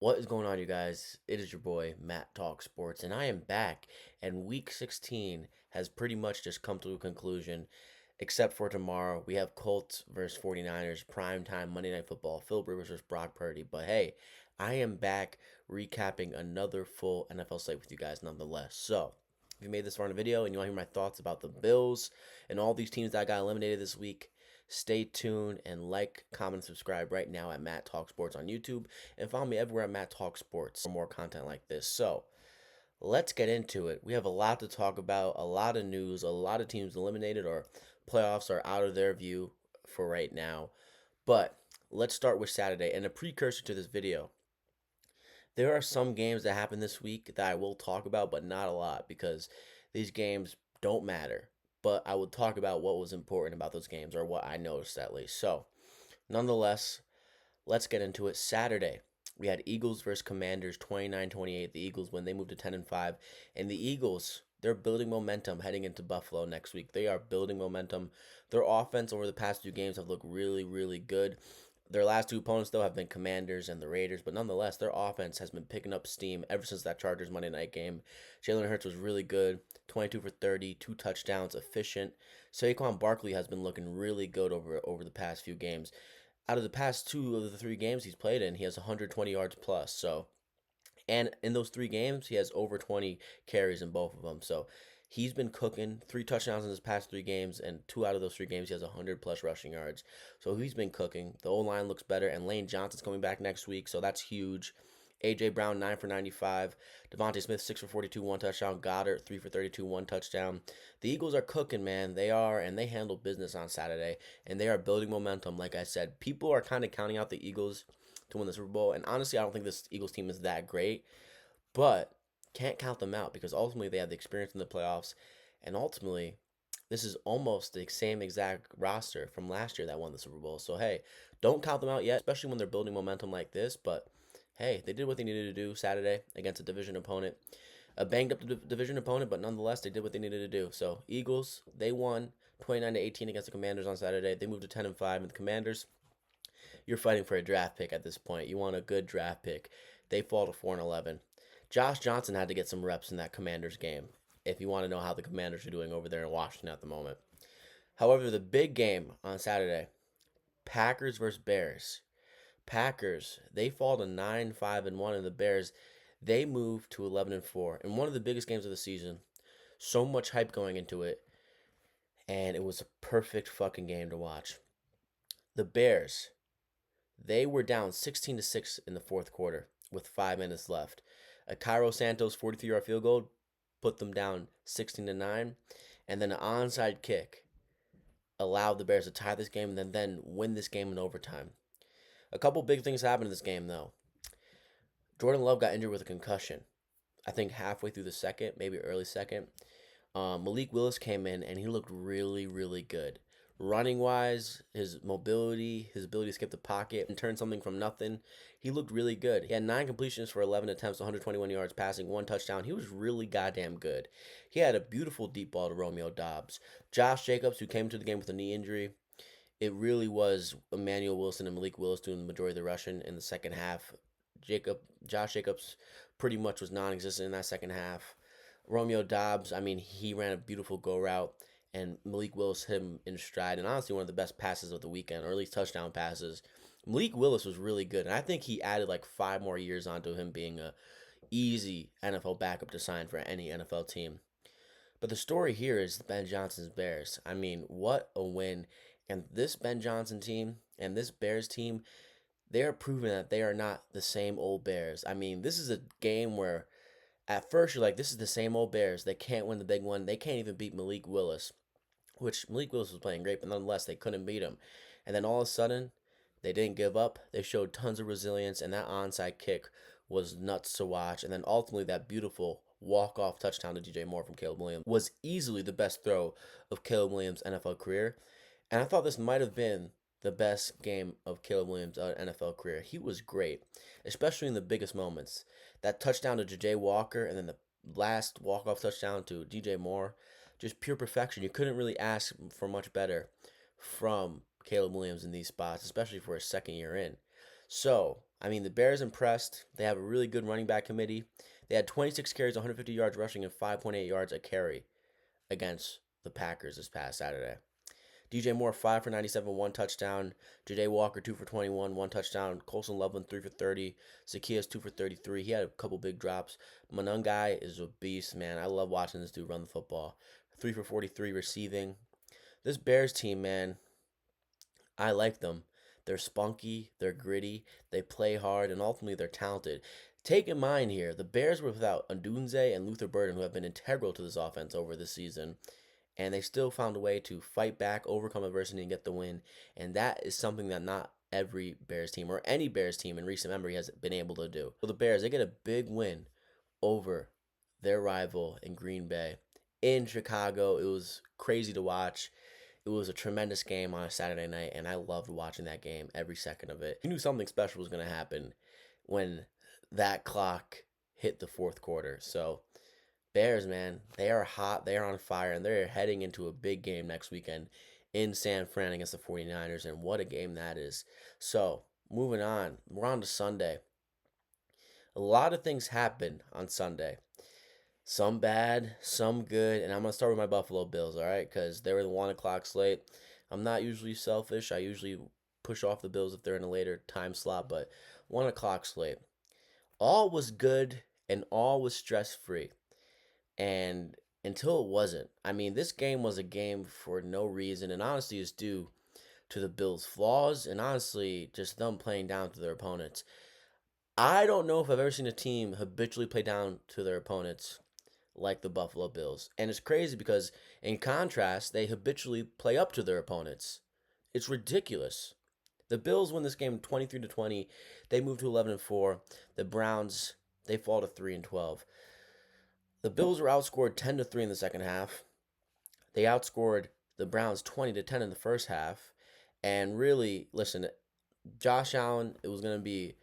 What is going on, you guys? It is your boy, Matt Talk Sports, and I am back. And week 16 has pretty much just come to a conclusion, except for tomorrow. We have Colts versus 49ers, primetime Monday Night Football, Philip Rivers versus Brock Purdy. But hey, I am back recapping another full NFL slate with you guys nonetheless. So, if you made this far in the video and you want to hear my thoughts about the Bills and all these teams that got eliminated this week, stay tuned and like, comment, and subscribe right now at Matt Talk Sports on YouTube and follow me everywhere at Matt Talk Sports for more content like this. So let's get into it. We have a lot to talk about, a lot of news, a lot of teams eliminated or playoffs are out of their view for right now. But let's start with Saturday and a precursor to this video. There are some games that happened this week that I will talk about, but not a lot because these games don't matter. But I will talk about what was important about those games or what I noticed at least. So, nonetheless, let's get into it. Saturday, we had Eagles versus Commanders 29-28. The Eagles win. They moved to 10-5. And the Eagles, they're building momentum heading into Buffalo next week. They are building momentum. Their offense over the past two games have looked really, really good. Their last two opponents, though, have been Commanders and the Raiders, but nonetheless, their offense has been picking up steam ever since that Chargers Monday night game. Jalen Hurts was really good, 22 for 30, two touchdowns, efficient. Saquon Barkley has been looking really good over the past few games. Out of the past two of the three games he's played in, he has 120 yards plus. So, and in those three games, he has over 20 carries in both of them. So, he's been cooking. Three touchdowns in his past three games, and two out of those three games, he has 100 plus rushing yards. So, he's been cooking. The O line looks better, and Lane Johnson's coming back next week, so that's huge. A.J. Brown, 9 for 95. Devontae Smith, 6 for 42, one touchdown. Goddard, 3 for 32, one touchdown. The Eagles are cooking, man. They are, and they handled business on Saturday, and they are building momentum. Like I said, people are kind of counting out the Eagles to win the Super Bowl, and honestly, I don't think this Eagles team is that great, but can't count them out because ultimately they have the experience in the playoffs, and ultimately, this is almost the same exact roster from last year that won the Super Bowl. So, hey, don't count them out yet, especially when they're building momentum like this, but hey, they did what they needed to do Saturday against a division opponent, a banged up division opponent, but nonetheless, they did what they needed to do. So, Eagles, they won 29-18 against the Commanders on Saturday. They moved to 10-5, and the Commanders, you're fighting for a draft pick at this point. You want a good draft pick. They fall to 4-11. Josh Johnson had to get some reps in that Commanders game if you want to know how the Commanders are doing over there in Washington at the moment. However, the big game on Saturday, Packers versus Bears. Packers, they fall to 9-5-1, and the Bears, they move to 11-4. In one of the biggest games of the season, so much hype going into it, and it was a perfect fucking game to watch. The Bears, they were down 16-6 in the fourth quarter with 5 minutes left. A Cairo Santos 43-yard field goal put them down 16-9, and then an onside kick allowed the Bears to tie this game and then win this game in overtime. A couple big things happened in this game, though. Jordan Love got injured with a concussion. I think halfway through the second, maybe early second. Malik Willis came in and he looked really, really good. Running wise, his mobility, his ability to skip the pocket and turn something from nothing, he looked really good. He had 9 completions for 11 attempts, 121 yards passing, one touchdown. He was really goddamn good. He had a beautiful deep ball to Romeo Doubs. Josh Jacobs, who came into the game with a knee injury, it really was Emmanuel Wilson and Malik Willis doing the majority of the rushing in the second half. Josh Jacobs pretty much was non-existent in that second half. Romeo Doubs, I mean, he ran a beautiful go route, and Malik Willis hit him in stride, and honestly one of the best passes of the weekend, or at least touchdown passes. Malik Willis was really good, and I think he added like 5 more years onto him being a easy NFL backup to sign for any NFL team. But the story here is Ben Johnson's Bears. I mean, what a win. And this Ben Johnson team and this Bears team, they are proving that they are not the same old Bears. I mean, this is a game where at first you're like, this is the same old Bears. They can't win the big one. They can't even beat Malik Willis, which Malik Willis was playing great, but nonetheless, they couldn't beat him. And then all of a sudden, they didn't give up. They showed tons of resilience, and that onside kick was nuts to watch. And then ultimately, that beautiful walk-off touchdown to DJ Moore from Caleb Williams was easily the best throw of Caleb Williams' NFL career. And I thought this might have been the best game of Caleb Williams' NFL career. He was great, especially in the biggest moments. That touchdown to J.J. Walker and then the last walk-off touchdown to DJ Moore, just pure perfection. You couldn't really ask for much better from Caleb Williams in these spots, especially for his second year in. So, I mean, the Bears impressed. They have a really good running back committee. They had 26 carries, 150 yards rushing, and 5.8 yards a carry against the Packers this past Saturday. DJ Moore, 5 for 97, one touchdown. J.J. Walker, 2 for 21, one touchdown. Colson Loveland, 3 for 30. Zacchaeus, 2 for 33. He had a couple big drops. Monungai is a beast, man. I love watching this dude run the football. 3 for 43 receiving. This Bears team, man, I like them. They're spunky, they're gritty, they play hard, and ultimately they're talented. Take in mind here, the Bears were without Andunze and Luther Burden, who have been integral to this offense over this season, and they still found a way to fight back, overcome adversity, and get the win. And that is something that not every Bears team or any Bears team in recent memory has been able to do. So the Bears, they get a big win over their rival in Green Bay. In Chicago, it was crazy to watch. It was a tremendous game on a Saturday night, and I loved watching that game every second of it. You knew something special was going to happen when that clock hit the fourth quarter. So, Bears, man, they are hot, they are on fire, and they're heading into a big game next weekend in San Fran against the 49ers, and what a game that is. So, moving on, we're on to Sunday. A lot of things happened on Sunday. Some bad, some good, and I'm going to start with my Buffalo Bills, all right? Because they were the 1 o'clock slate. I'm not usually selfish. I usually push off the Bills if they're in a later time slot, but 1 o'clock slate. All was good and all was stress-free. And until it wasn't. I mean, this game was a game for no reason, and honestly, it's due to the Bills' flaws and honestly, just them playing down to their opponents. I don't know if I've ever seen a team habitually play down to their opponents like the Buffalo Bills. And it's crazy because, in contrast, they habitually play up to their opponents. It's ridiculous. The Bills win this game 23-20. They move to 11-4. The Browns, they fall to 3-12. The Bills were outscored 10-3 in the second half. They outscored the Browns 20-10 in the first half. And really, listen, Josh Allen, it was going to be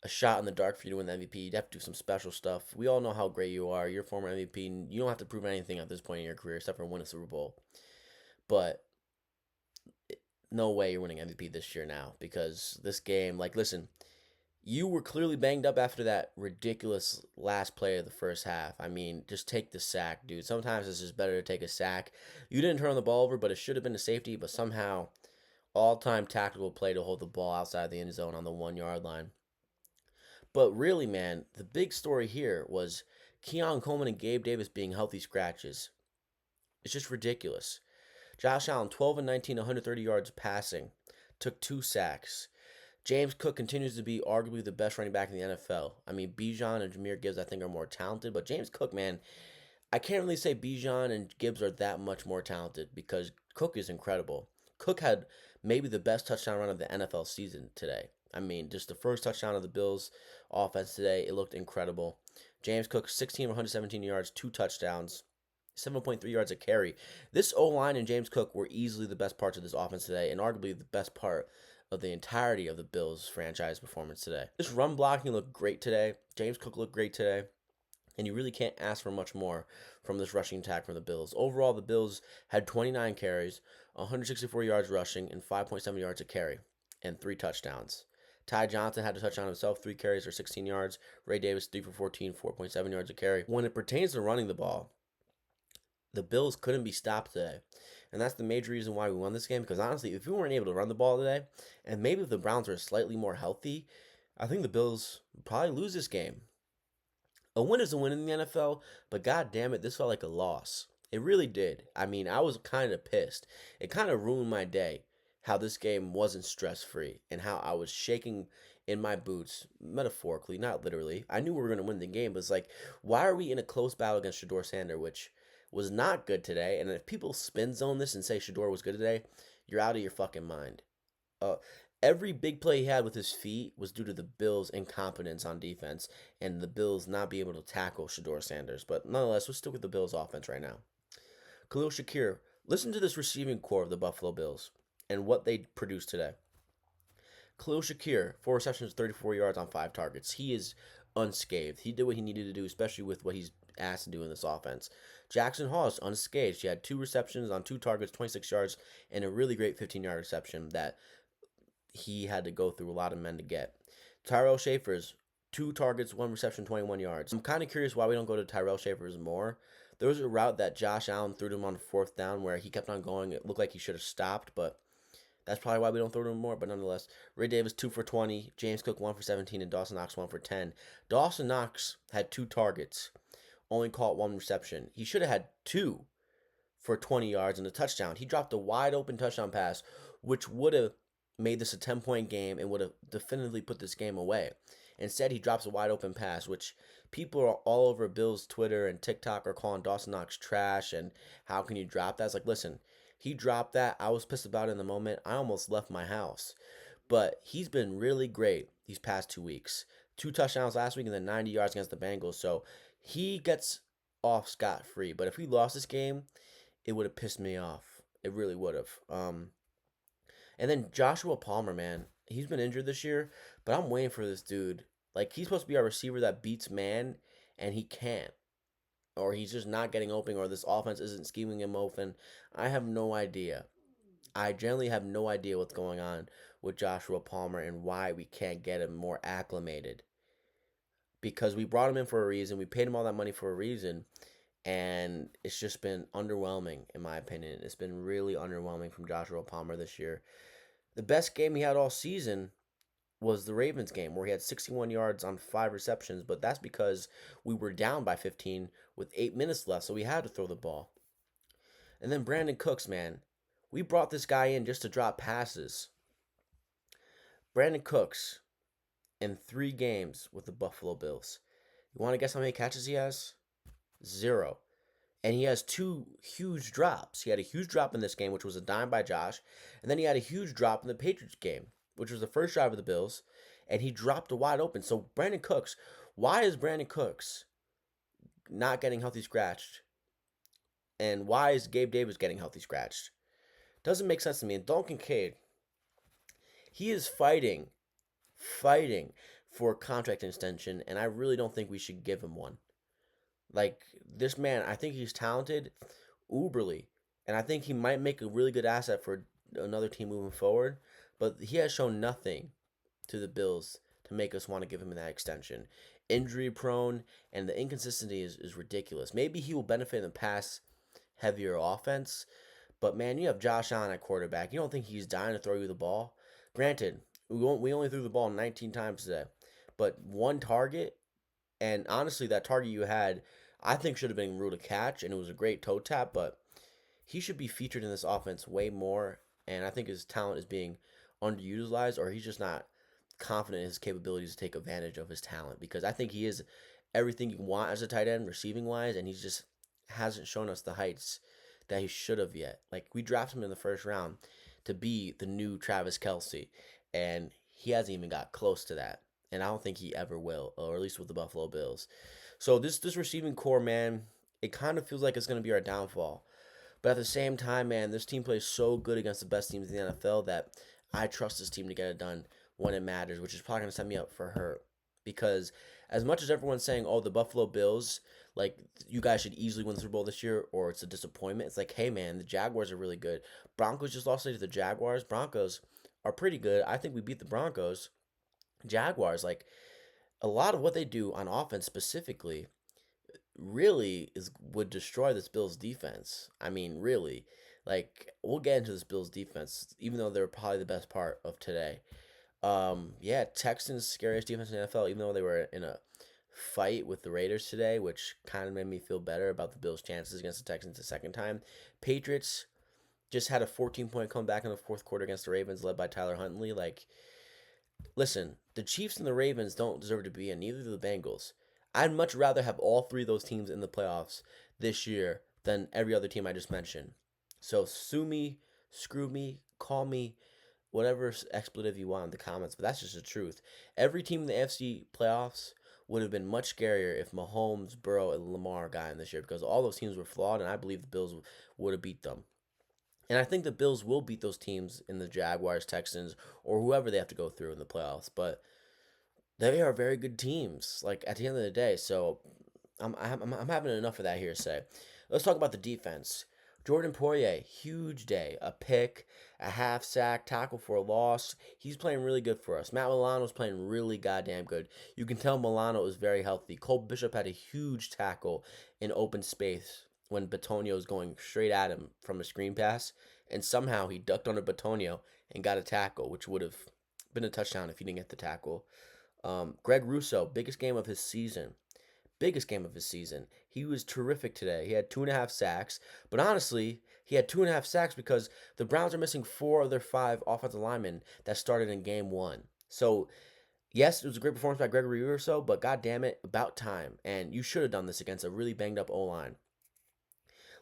a shot in the dark for you to win the MVP. You'd have to do some special stuff. We all know how great you are. You're a former MVP. And you don't have to prove anything at this point in your career except for win a Super Bowl. But no way you're winning MVP this year now because this game, like, listen, you were clearly banged up after that ridiculous last play of the first half. I mean, just take the sack, dude. Sometimes it's just better to take a sack. You didn't turn the ball over, but it should have been a safety, but somehow all-time tactical play to hold the ball outside the end zone on the 1-yard line. But really, man, the big story here was Keon Coleman and Gabe Davis being healthy scratches. It's just ridiculous. Josh Allen, 12 and 19, 130 yards passing, took 2 sacks. James Cook continues to be arguably the best running back in the NFL. I mean, Bijan and Jahmyr Gibbs, I think, are more talented, but James Cook, man, I can't really say Bijan and Gibbs are that much more talented because Cook is incredible. Cook had maybe the best touchdown run of the NFL season today. I mean, just the first touchdown of the Bills offense today, it looked incredible. James Cook, 16 of 117 yards, 2 touchdowns, 7.3 yards a carry. This O-line and James Cook were easily the best parts of this offense today and arguably the best part of the entirety of the Bills franchise performance today. This run blocking looked great today. James Cook looked great today. And you really can't ask for much more from this rushing attack from the Bills. Overall, the Bills had 29 carries, 164 yards rushing, and 5.7 yards a carry, and 3 touchdowns. Ty Johnson had a touchdown himself, 3 carries or 16 yards. Ray Davis, 3 for 14, 4.7 yards a carry. When it pertains to running the ball, the Bills couldn't be stopped today. And that's the major reason why we won this game. Because honestly, if we weren't able to run the ball today, and maybe if the Browns were slightly more healthy, I think the Bills would probably lose this game. A win is a win in the NFL, but god damn it, this felt like a loss. It really did. I mean, I was kind of pissed. It kind of ruined my day how this game wasn't stress-free and how I was shaking in my boots, metaphorically, not literally. I knew we were going to win the game, but it's like, why are we in a close battle against Shedeur Sanders, which was not good today? And if people spin zone this and say Shedeur was good today, you're out of your fucking mind. Every big play he had with his feet was due to the Bills' incompetence on defense and the Bills not being able to tackle Shedeur Sanders. But nonetheless, we'll stick with the Bills' offense right now. Khalil Shakir, listen to this receiving core of the Buffalo Bills and what they produced today. Khalil Shakir, 4 receptions, 34 yards on 5 targets. He is unscathed. He did what he needed to do, especially with what he's asked to do in this offense. Jackson Hawes, unscathed. He had 2 receptions on 2 targets, 26 yards, and a really great 15-yard reception that he had to go through a lot of men to get. Tyrell Schaefer's 2 targets, 1 reception, 21 yards. I'm kind of curious why we don't go to Tyrell Schaefer's more. There was a route that Josh Allen threw to him on 4th down where he kept on going. It looked like he should have stopped, but that's probably why we don't throw to him more. But nonetheless, Ray Davis 2 for 20, James Cook 1 for 17, and Dawson Knox 1 for 10. Dawson Knox had 2 targets, only caught 1 reception. He should have had 2 for 20 yards and a touchdown. He dropped a wide open touchdown pass, which would have made this a 10-point game and would have definitively put this game away. Instead, he drops a wide open pass, which people are all over Bill's Twitter and TikTok are calling Dawson Knox trash and how can you drop that? It's like, listen, he dropped that. I was pissed about it in the moment. I almost left my house. But he's been really great these past 2 weeks. 2 touchdowns last week and then 90 yards against the Bengals. So he gets off scot-free. But if we lost this game, it would have pissed me off. It really would have. And then Joshua Palmer, man, he's been injured this year, but I'm waiting for this dude. Like, he's supposed to be our receiver that beats man, and he can't. Or he's just not getting open, or this offense isn't scheming him open. I have no idea. I generally have no idea what's going on with Joshua Palmer and why we can't get him more acclimated. Because we brought him in for a reason. We paid him all that money for a reason. And it's just been underwhelming, in my opinion. It's been really underwhelming from Joshua Palmer this year. The best game he had all season was the Ravens game, where he had 61 yards on 5 receptions, but that's because we were down by 15 with 8 minutes left, so we had to throw the ball. And then Brandon Cooks, man. We brought this guy in just to drop passes. Brandon Cooks, in 3 games with the Buffalo Bills. You want to guess how many catches he has? 0. And he has 2 huge drops. He had a huge drop in this game, which was a dime by Josh. And then he had a huge drop in the Patriots game, which was the first drive of the Bills. And he dropped a wide open. So Brandon Cooks, why is Brandon Cooks not getting healthy scratched? And why is Gabe Davis getting healthy scratched? Doesn't make sense to me. And Dalton Kincaid, he is fighting for a contract extension. And I really don't think we should give him one. Like, this man, I think he's talented, uberly, and I think he might make a really good asset for another team moving forward, but he has shown nothing to the Bills to make us want to give him that extension. Injury prone, and the inconsistency is ridiculous. Maybe he will benefit in the pass heavier offense, but man, you have Josh Allen at quarterback. You don't think he's dying to throw you the ball? Granted, we only threw the ball 19 times today, but 1 target. And honestly, that target you had, I think should have been ruled a catch, and it was a great toe tap, but he should be featured in this offense way more, and I think his talent is being underutilized, or he's just not confident in his capabilities to take advantage of his talent, because I think he is everything you want as a tight end, receiving-wise, and he just hasn't shown us the heights that he should have yet. Like, we drafted him in the first round to be the new Travis Kelce, and he hasn't even got close to that. And I don't think he ever will, or at least with the Buffalo Bills. So this receiving core, man, it kind of feels like it's going to be our downfall. But at the same time, man, this team plays so good against the best teams in the NFL that I trust this team to get it done when it matters, which is probably going to set me up for hurt. Because as much as everyone's saying, oh, the Buffalo Bills, like, you guys should easily win the Super Bowl this year, or it's a disappointment, it's like, hey, man, the Jaguars are really good. Broncos just lost to the Jaguars. Broncos are pretty good. I think we beat the Broncos. Jaguars, like, a lot of what they do on offense specifically really would destroy this Bills defense. I mean, really. Like, we'll get into this Bills defense, even though they're probably the best part of today. Yeah, Texans scariest defense in the NFL, even though they were in a fight with the Raiders today, which kind of made me feel better about the Bills' chances against the Texans the second time. Patriots just had a 14-point comeback in the fourth quarter against the Ravens, led by Tyler Huntley. Like, listen, the Chiefs and the Ravens don't deserve to be in, neither do the Bengals. I'd much rather have all 3 of those teams in the playoffs this year than every other team I just mentioned. So sue me, screw me, call me, whatever expletive you want in the comments, but that's just the truth. Every team in the AFC playoffs would have been much scarier if Mahomes, Burrow, and Lamar got in this year, because all those teams were flawed, and I believe the Bills would have beat them. And I think the Bills will beat those teams in the Jaguars, Texans, or whoever they have to go through in the playoffs. But they are very good teams, like, at the end of the day. So I'm having enough of that here to say. Let's talk about the defense. Jordan Poirier, huge day. A pick, a half sack, tackle for a loss. He's playing really good for us. Matt Milano's playing really goddamn good. You can tell Milano is very healthy. Cole Bishop had a huge tackle in open space when Batonio was going straight at him from a screen pass, and somehow he ducked under Batonio and got a tackle, which would have been a touchdown if he didn't get the tackle. Greg Russo, biggest game of his season. He was terrific today. He had 2.5 sacks, but honestly, he had 2.5 sacks because the Browns are missing four of their five offensive linemen that started in game one. So yes, it was a great performance by Gregory Rousseau, but god damn it, about time. And you should have done this against a really banged up O line.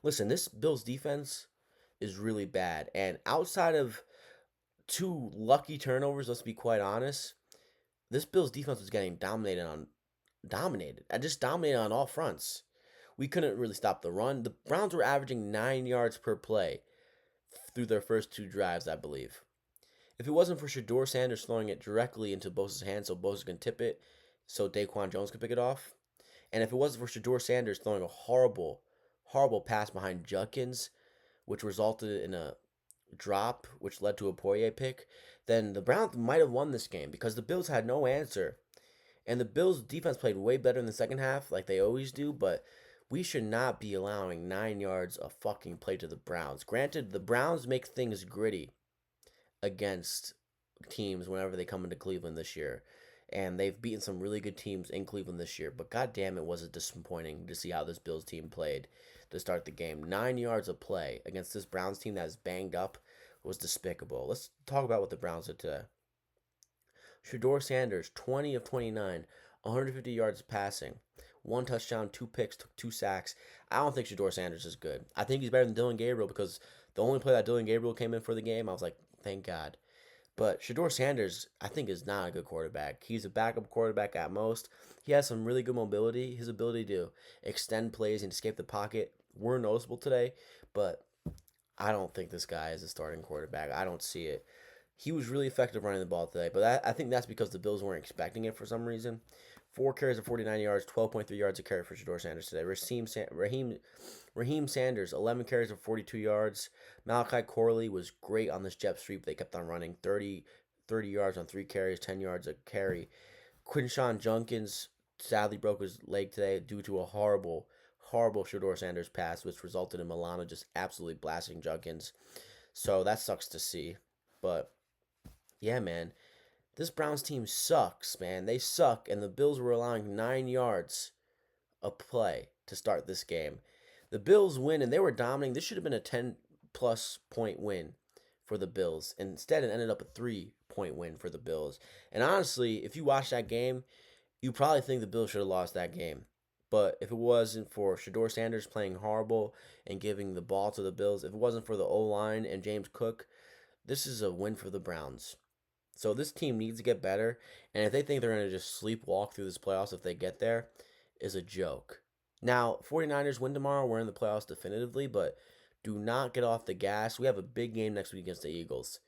Listen, this Bills defense is really bad, and outside of two lucky turnovers, let's be quite honest, this Bills defense was getting dominated on all fronts. We couldn't really stop the run. The Browns were averaging 9 yards per play through their first two drives, I believe. If it wasn't for Shador Sanders throwing it directly into Bosa's hands so Bosa can tip it, so Daquan Jones could pick it off, and if it wasn't for Shador Sanders throwing a horrible, horrible pass behind Judkins, which resulted in a drop, which led to a Poirier pick, then the Browns might have won this game because the Bills had no answer. And the Bills' defense played way better in the second half, like they always do, but we should not be allowing 9 yards of fucking play to the Browns. Granted, the Browns make things gritty against teams whenever they come into Cleveland this year. And they've beaten some really good teams in Cleveland this year. But goddamn, it was it disappointing to see how this Bills team played to start the game. 9 yards of play against this Browns team that is banged up was despicable. Let's talk about what the Browns did today. Shador Sanders, 20 of 29, 150 yards passing, one touchdown, two picks, took 2 sacks. I don't think Shador Sanders is good. I think he's better than Dylan Gabriel because the only play that Dylan Gabriel came in for the game, I was like, thank God. But Shador Sanders, I think, is not a good quarterback. He's a backup quarterback at most. He has some really good mobility. His ability to extend plays and escape the pocket were noticeable today, but I don't think this guy is a starting quarterback. I don't see it. He was really effective running the ball today, but I think that's because the Bills weren't expecting it for some reason. 4 carries of 49 yards, 12.3 yards a carry for Shador Sanders today. Raheem Sanders, 11 carries of 42 yards. Malachi Corley was great on this jet sweep. They kept on running 30 yards on 3 carries, 10 yards a carry. Quinshawn Junkins sadly broke his leg today due to a horrible, horrible Shador Sanders pass, which resulted in Milano just absolutely blasting Junkins. So that sucks to see. But yeah, man, this Browns team sucks, man. They suck, and the Bills were allowing 9 yards of play to start this game. The Bills win, and they were dominating. This should have been a 10-plus point win for the Bills. Instead, it ended up a 3-point win for the Bills. And honestly, if you watch that game, you probably think the Bills should have lost that game. But if it wasn't for Shador Sanders playing horrible and giving the ball to the Bills, if it wasn't for the O-line and James Cook, this is a win for the Browns. So this team needs to get better, and if they think they're going to just sleepwalk through this playoffs if they get there, is a joke. Now, 49ers win tomorrow. We're in the playoffs definitively, but do not get off the gas. We have a big game next week against the Eagles.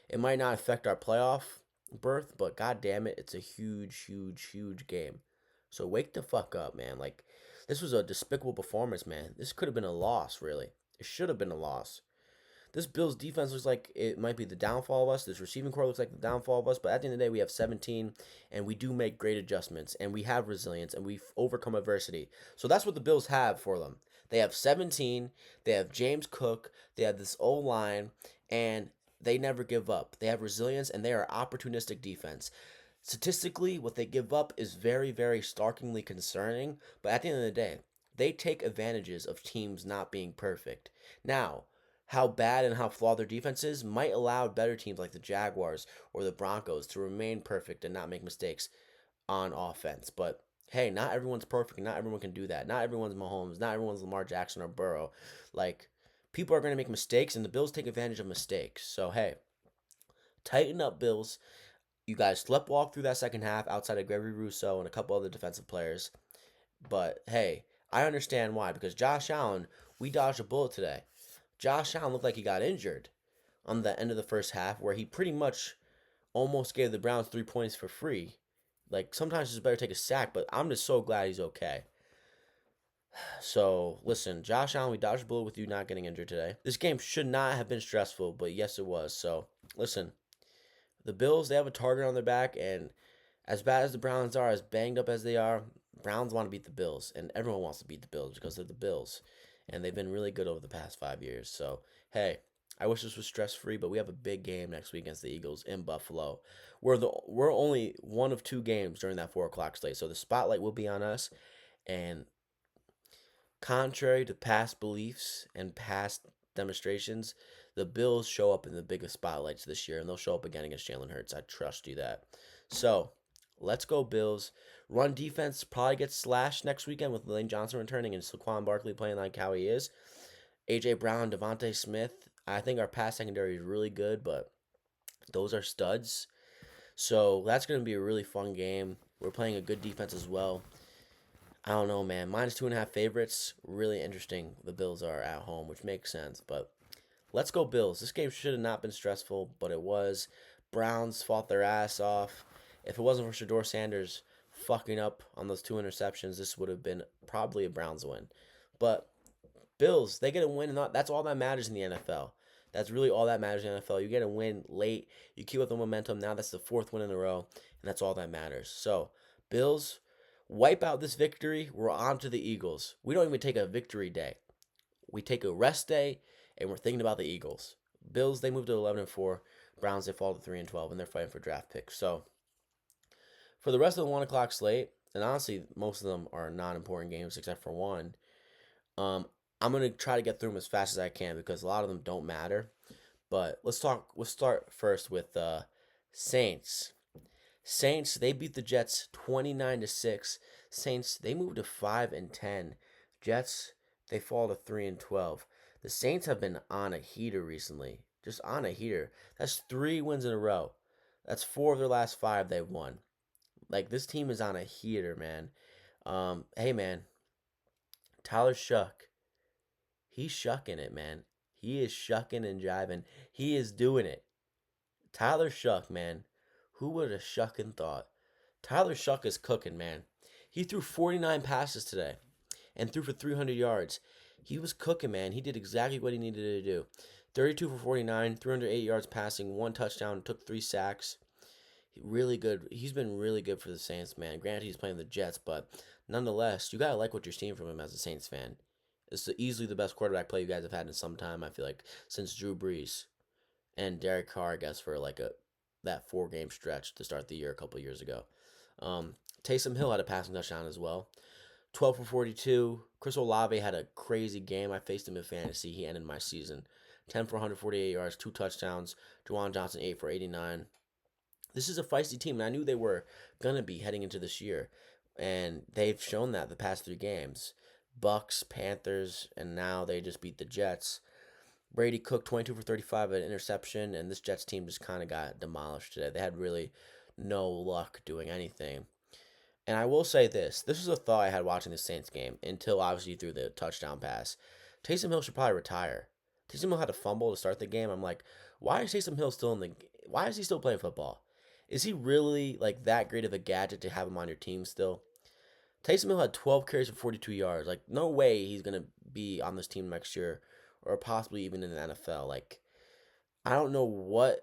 It might not affect our playoff berth, but god damn it, it's a huge, huge, huge game. So wake the fuck up, man. Like, this was a despicable performance, man. This could have been a loss, really. It should have been a loss. This Bills defense looks like it might be the downfall of us. This receiving core looks like the downfall of us. But at the end of the day, we have 17, and we do make great adjustments, and we have resilience, and we've overcome adversity. So that's what the Bills have for them. They have 17. They have James Cook. They have this O-line, and they never give up. They have resilience, and they are opportunistic defense. Statistically, what they give up is very, very starkingly concerning. But at the end of the day, they take advantages of teams not being perfect. Now, how bad and how flawed their defense is might allow better teams like the Jaguars or the Broncos to remain perfect and not make mistakes on offense. But hey, not everyone's perfect. Not everyone can do that. Not everyone's Mahomes. Not everyone's Lamar Jackson or Burrow. Like, people are going to make mistakes, and the Bills take advantage of mistakes. So hey, tighten up, Bills. You guys sleptwalk through that second half outside of Gregory Rousseau and a couple other defensive players. But hey, I understand why, because Josh Allen, we dodged a bullet today. Josh Allen looked like he got injured on the end of the first half, where he pretty much almost gave the Browns 3 points for free. Like, sometimes it's better to take a sack, but I'm just so glad he's okay. So listen, Josh Allen, we dodged a bullet with you not getting injured today. This game should not have been stressful, but yes, it was. So listen, the Bills, they have a target on their back, and as bad as the Browns are, as banged up as they are, Browns want to beat the Bills, and everyone wants to beat the Bills because they're the Bills, and they've been really good over the past 5 years. So hey, I wish this was stress free, but we have a big game next week against the Eagles in Buffalo. We're only one of two games during that 4 o'clock slate, so the spotlight will be on us. And contrary to past beliefs and past demonstrations, the Bills show up in the biggest spotlights this year, and they'll show up again against Jalen Hurts. I trust you that. So, let's go Bills. Run defense probably gets slashed next weekend with Lane Johnson returning and Saquon Barkley playing like how he is. AJ Brown, Devontae Smith. I think our pass secondary is really good, but those are studs. So that's going to be a really fun game. We're playing a good defense as well. I don't know, man. -2.5 favorites. Really interesting. The Bills are at home, which makes sense. But let's go Bills. This game should have not been stressful, but it was. Browns fought their ass off. If it wasn't for Shador Sanders fucking up on those 2 interceptions, this would have been probably a Browns win. But Bills, they get a win, and that's all that matters in the NFL. That's really all that matters in the NFL. You get a win late, you keep up the momentum. Now that's the fourth win in a row, and that's all that matters. So, Bills, wipe out this victory. We're on to the Eagles. We don't even take a victory day. We take a rest day, and we're thinking about the Eagles. Bills, they move to 11-4. Browns, they fall to 3-12, and they're fighting for draft picks. So, for the rest of the 1 o'clock slate, and honestly, most of them are non important games except for one. Um, I'm gonna try to get through them as fast as I can because a lot of them don't matter. But let's talk. We'll start first with Saints. Saints, they beat the Jets 29-6. Saints, they moved to 5-10. Jets, they fall to 3-12. The Saints have been on a heater recently. Just on a heater. That's 3 wins in a row. That's 4 of their last 5 they've won. Like this team is on a heater, man. Hey man, Tyler Shuck, he's shucking it, man. He is shucking and jiving. He is doing it. Tyler Shuck, man. Who would have shucking thought? Tyler Shuck is cooking, man. He threw 49 passes today and threw for 300 yards. He was cooking, man. He did exactly what he needed to do. 32 for 49, 308 yards passing, 1 touchdown, took 3 sacks. Really good. He's been really good for the Saints, man. Granted, he's playing the Jets, but nonetheless, you gotta like what you're seeing from him as a Saints fan. It's easily the best quarterback play you guys have had in some time. I feel like since Drew Brees and Derek Carr, I guess, for like a that 4 game stretch to start the year a couple years ago. Taysom Hill had a passing touchdown as well. 12 for 42. Chris Olave had a crazy game. I faced him in fantasy. He ended my season. 10 for 148 yards, 2 touchdowns. Juwan Johnson, 8 for 89. This is a feisty team, and I knew they were going to be heading into this year. And they've shown that the past 3 games. Bucks, Panthers, and now they just beat the Jets. Brady cooked 22 for 35 an interception, and this Jets team just kind of got demolished today. They had really no luck doing anything. And I will say this is a thought I had watching the Saints game until obviously through the touchdown pass. Taysom Hill should probably retire. Taysom Hill had a fumble to start the game. I'm like, why is Taysom Hill still in the why is he still playing football? Is he really like that great of a gadget to have him on your team still? Taysom Hill had 12 carries for 42 yards. Like, no way he's going to be on this team next year or possibly even in the NFL. Like, I don't know what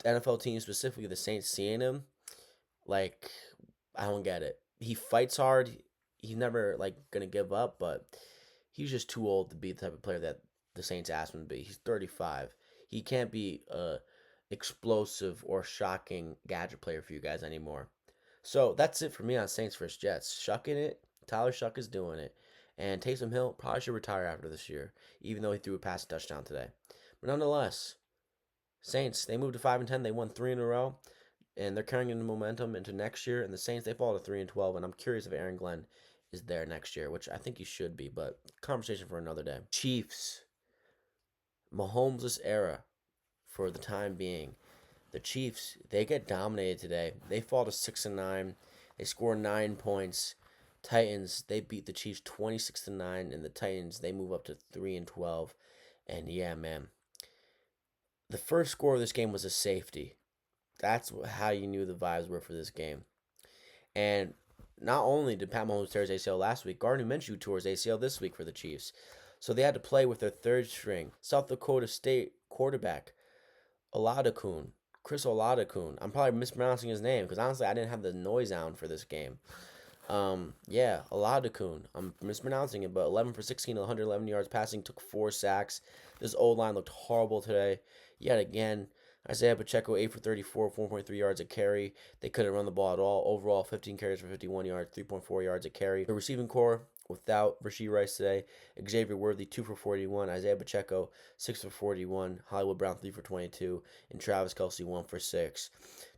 NFL team, specifically the Saints, see in him. Like, I don't get it. He fights hard. He's never, like, going to give up, but he's just too old to be the type of player that the Saints asked him to be. He's 35. He can't be a explosive or shocking gadget player for you guys anymore. So that's it for me on Saints vs Jets. Shucking it. Tyler Shuck is doing it. And Taysom Hill probably should retire after this year, even though he threw a passing touchdown today. But nonetheless, Saints, they moved to 5-10. They won 3 in a row, and they're carrying the momentum into next year. And the Saints, they fall to 3-12. And I'm curious if Aaron Glenn is there next year, which I think he should be, but conversation for another day. Chiefs, Mahomes' era for the time being. The Chiefs, they get dominated today. They fall to 6-9. They score 9 points. Titans, they beat the Chiefs 26-9, and the Titans, they move up to 3-12. And yeah, man, the first score of this game was a safety. That's how you knew the vibes were for this game. And not only did Pat Mahomes tear his ACL last week, Gardner Minshew tore his ACL this week for the Chiefs. So they had to play with their third string South Dakota State quarterback Oladokun, Chris Oladokun. I'm probably mispronouncing his name because honestly I didn't have the noise down for this game. Yeah, Oladokun. I'm mispronouncing it, but 11 for 16, 111 yards passing, took 4 sacks. This old line looked horrible today. Yet again, Isaiah Pacheco 8 for 34, 4.3 yards a carry. They couldn't run the ball at all. Overall, 15 carries for 51 yards, 3.4 yards a carry. The receiving core without Rasheed Rice today, Xavier Worthy 2 for 41, Isaiah Pacheco 6 for 41, Hollywood Brown 3 for 22, and Travis Kelsey 1 for 6.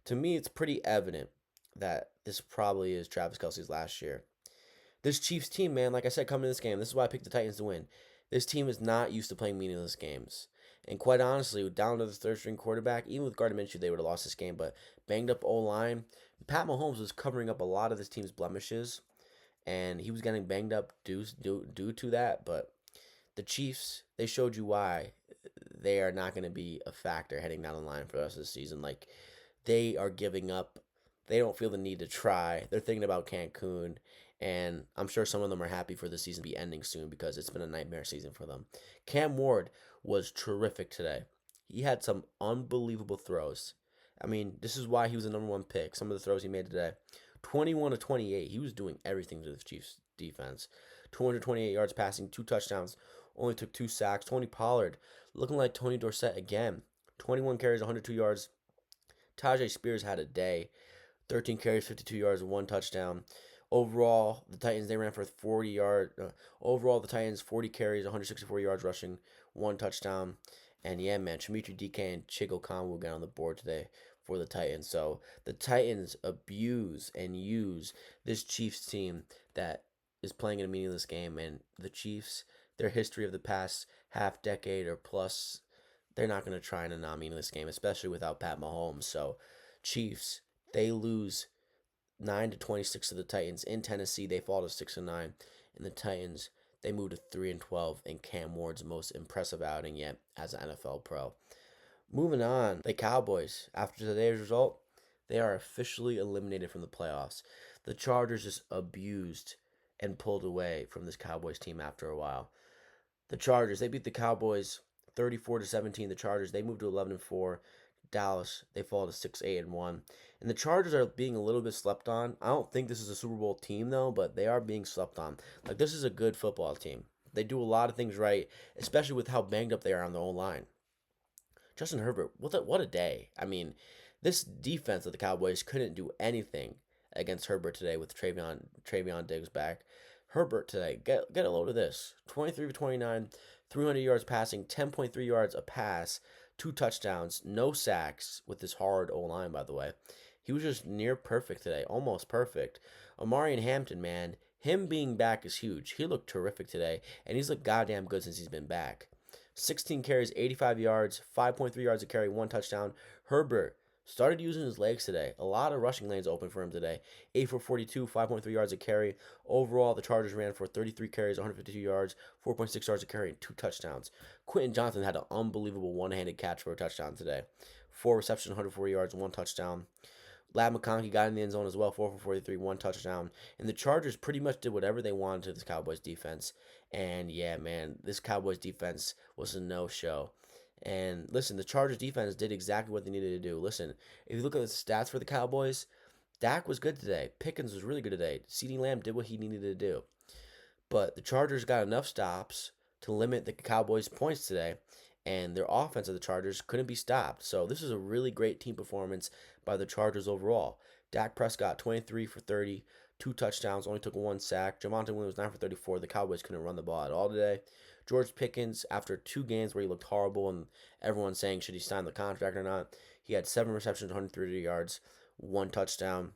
To me, it's pretty evident that this probably is Travis Kelsey's last year. This Chiefs team, man, like I said, coming to this game, this is why I picked the Titans to win. This team is not used to playing meaningless games. And quite honestly, down to the third string quarterback, even with Gardner Minshew, they would have lost this game. But banged up O line, Pat Mahomes was covering up a lot of this team's blemishes, and he was getting banged up due to that. But the Chiefs, they showed you why they are not going to be a factor heading down the line for the rest of the season. Like, they are giving up. They don't feel the need to try. They're thinking about Cancun, and I'm sure some of them are happy for the season to be ending soon because it's been a nightmare season for them. Cam Ward was terrific today. He had some unbelievable throws. I mean, this is why he was the number one pick. Some of the throws he made today. 21 to 28. He was doing everything to the Chiefs defense. 228 yards passing, 2 touchdowns, only took 2 sacks. Tony Pollard looking like Tony Dorsett again. 21 carries, 102 yards. Tajay Spears had a day. 13 carries, 52 yards, 1 touchdown. Overall, the Titans they ran for 40 yards. Overall, the Titans 40 carries, 164 yards rushing, 1 touchdown. And yeah, man, Dimitri DK and Chigo Khan will get on the board today for the Titans. So the Titans abuse and use this Chiefs team that is playing in a meaningless game, and the Chiefs, their history of the past half decade or plus, they're not going to try in a non-meaningless game, especially without Pat Mahomes. So Chiefs, they lose 9 to 26 to the Titans in Tennessee. They fall to 6 and 9, and the Titans they move to 3 and 12 in Cam Ward's most impressive outing yet as an NFL pro. Moving on, the Cowboys. After today's result, they are officially eliminated from the playoffs. The Chargers just abused and pulled away from this Cowboys team after a while. The Chargers, they beat the Cowboys 34 to 17. The Chargers, they moved to 11 and 4. Dallas, they fall to 6 8 and 1. And the Chargers are being a little bit slept on. I don't think this is a Super Bowl team though, but they are being slept on. Like, this is a good football team. They do a lot of things right, especially with how banged up they are on their own line. Justin Herbert, what a day. I mean, this defense of the Cowboys couldn't do anything against Herbert today with Travion Diggs back. Herbert today, get a load of this. 23 for 29, 300 yards passing, 10.3 yards a pass, 2 touchdowns, no sacks with this hard O-line, by the way. He was just near perfect today, almost perfect. Amari and Hampton, man, him being back is huge. He looked terrific today, and he's looked goddamn good since he's been back. 16 carries, 85 yards, 5.3 yards a carry, 1 touchdown. Herbert started using his legs today. A lot of rushing lanes open for him today. 8 for 42, 5.3 yards a carry. Overall, the Chargers ran for 33 carries, 152 yards, 4.6 yards a carry, and 2 touchdowns. Quentin Johnson had an unbelievable one-handed catch for a touchdown today. 4 receptions, 140 yards, 1 touchdown. Lab McConkey got in the end zone as well, 4 for 43, 1 touchdown. And the Chargers pretty much did whatever they wanted to this Cowboys defense. And yeah, man, this Cowboys defense was a no-show. And listen, the Chargers defense did exactly what they needed to do. Listen, if you look at the stats for the Cowboys, Dak was good today. Pickens was really good today. CeeDee Lamb did what he needed to do. But the Chargers got enough stops to limit the Cowboys' points today, and their offense of the Chargers couldn't be stopped. So this is a really great team performance by the Chargers overall. Dak Prescott, 23 for 30, 2 touchdowns, only took 1 sack. Javonte Williams, 9 for 34. The Cowboys couldn't run the ball at all today. George Pickens, after 2 games where he looked horrible and everyone's saying should he sign the contract or not, he had 7 receptions, 130 yards, 1 touchdown.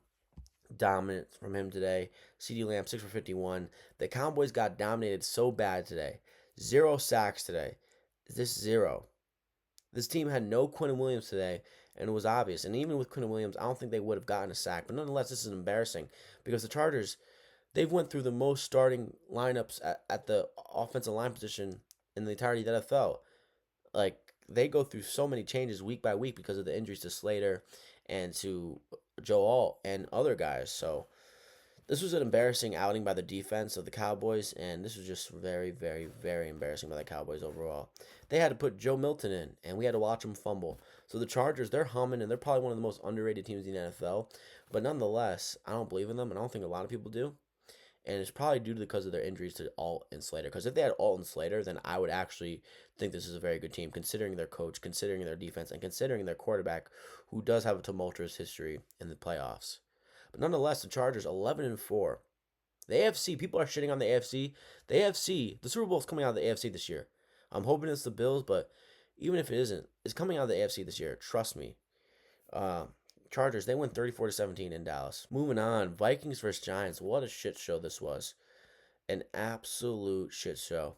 Dominant from him today. CeeDee Lamb, 6 for 51. The Cowboys got dominated so bad today. 0 sacks today. This 0. This team had no Quentin Williams today, and it was obvious. And even with Quentin Williams, I don't think they would have gotten a sack. But nonetheless, this is embarrassing because the Chargers, they've went through the most starting lineups at the offensive line position in the entirety of the NFL. Like, they go through so many changes week by week because of the injuries to Slater and to Joe Alt and other guys. So This was an embarrassing outing by the defense of the Cowboys, and this was just very, very, very embarrassing by the Cowboys overall. They had to put Joe Milton in, and we had to watch him fumble. So the Chargers, they're humming, and they're probably one of the most underrated teams in the NFL. But nonetheless, I don't believe in them, and I don't think a lot of people do. And it's probably due to because of their injuries to Alt and Slater. Because if they had Alt and Slater, then I would actually think this is a very good team, considering their coach, considering their defense, and considering their quarterback, who does have a tumultuous history in the playoffs. But nonetheless, the Chargers 11-4. The AFC, people are shitting on the AFC. The AFC, the Super Bowl is coming out of the AFC this year. I'm hoping it's the Bills, but even if it isn't, it's coming out of the AFC this year. Trust me. Uh, Chargers, they win 34-17 in Dallas. Moving on, Vikings versus Giants. What a shit show this was. An absolute shit show.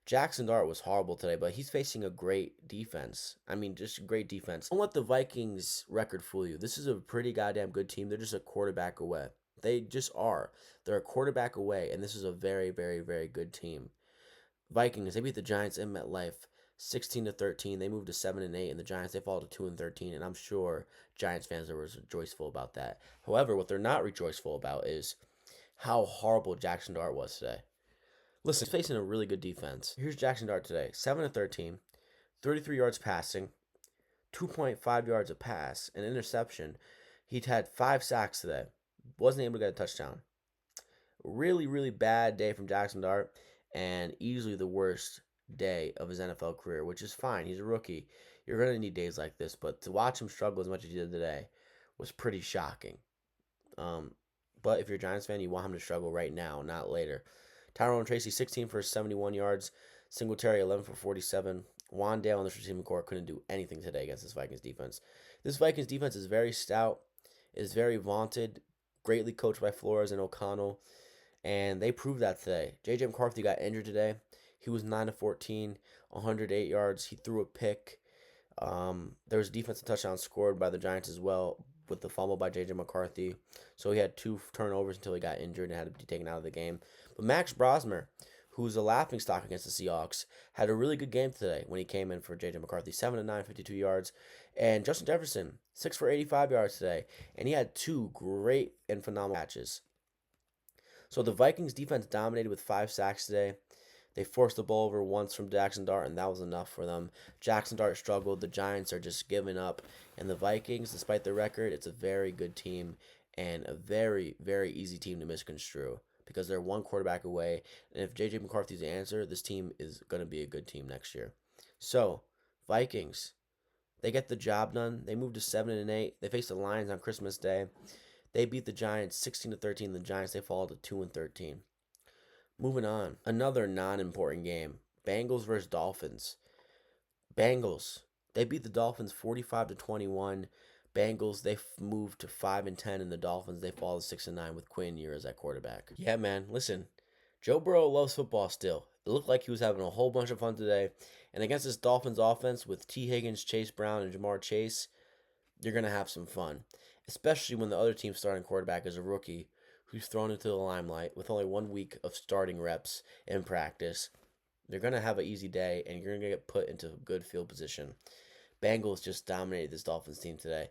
Jackson Dart was horrible today, but he's facing a great defense. I mean, just a great defense. Don't let the Vikings record fool you. This is a pretty goddamn good team. They're just a quarterback away. They just are. They're a quarterback away, and this is a very, very, very good team. Vikings, they beat the Giants in MetLife 16-13. They moved to 7-8, and the Giants, they fall to 2-13, and I'm sure Giants fans are rejoiceful about that. However, what they're not rejoiceful about is how horrible Jackson Dart was today. Listen, he's facing a really good defense. Here's Jackson Dart today. 7-13, 33 yards passing, 2.5 yards a pass, an interception. He'd had 5 sacks today. Wasn't able to get a touchdown. Really, really bad day from Jackson Dart, and easily the worst day of his NFL career, which is fine. He's a rookie. You're going to need days like this, but to watch him struggle as much as he did today was pretty shocking. But if you're a Giants fan, you want him to struggle right now, not later. Tyrone Tracy, 16 for 71 yards. Singletary, 11 for 47. Wandale and the receiving core couldn't do anything today against this Vikings defense. This Vikings defense is very stout, is very vaunted, greatly coached by Flores and O'Connell, and they proved that today. J.J. McCarthy got injured today. He was 9-14, 108 yards. He threw a pick. There was a defensive touchdown scored by the Giants as well with the fumble by J.J. McCarthy. So he had 2 turnovers until he got injured and had to be taken out of the game. But Max Brosmer, who's a laughingstock against the Seahawks, had a really good game today when he came in for J.J. McCarthy. 7-9, 52 yards. And Justin Jefferson, 6 for 85 yards today. And he had 2 great and phenomenal catches. So the Vikings defense dominated with 5 sacks today. They forced the ball over once from Jackson Dart, and that was enough for them. Jackson Dart struggled. The Giants are just giving up. And the Vikings, despite their record, it's a very good team and a very, very easy team to misconstrue because they're one quarterback away. And if J.J. McCarthy's the answer, this team is going to be a good team next year. So, Vikings, they get the job done. They moved to 7-8. They face the Lions on Christmas Day. They beat the Giants 16-13. The Giants, they fall to 2-13. Moving on, another non-important game. Bengals versus Dolphins. Bengals, they beat the Dolphins 45-21. Bengals, they moved to 5-10, and the Dolphins, they fall to 6-9 with Quinn Ewers at quarterback. Yeah, man, listen, Joe Burrow loves football still. It looked like he was having a whole bunch of fun today. And against this Dolphins offense with T. Higgins, Chase Brown, and Jamar Chase, you're going to have some fun, especially when the other team's starting quarterback is a rookie who's thrown into the limelight with only 1 week of starting reps in practice. They're going to have an easy day, and you're going to get put into a good field position. Bengals just dominated this Dolphins team today.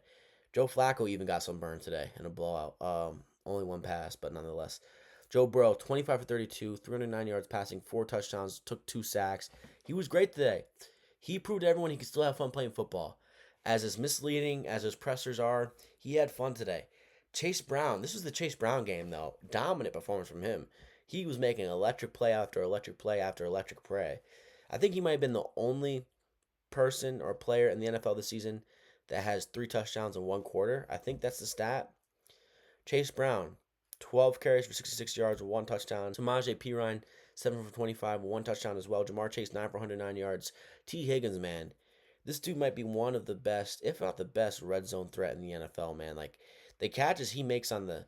Joe Flacco even got some burn today in a blowout. Only 1 pass, but nonetheless. Joe Burrow, 25 for 32, 309 yards passing, 4 touchdowns, took 2 sacks. He was great today. He proved to everyone he could still have fun playing football. As misleading as his pressers are, he had fun today. Chase Brown, this was the Chase Brown game, though. Dominant performance from him. He was making electric play after electric play after electric play. I think he might have been the only person or player in the NFL this season that has 3 touchdowns in 1 quarter. I think that's the stat. Chase Brown, 12 carries for 66 yards, 1 touchdown. Samaje Perine, 7 for 25, 1 touchdown as well. Jamar Chase, 9 for 109 yards. T. Higgins, man. This dude might be one of the best, if not the best, red zone threat in the NFL, man. Like, the catches he makes on the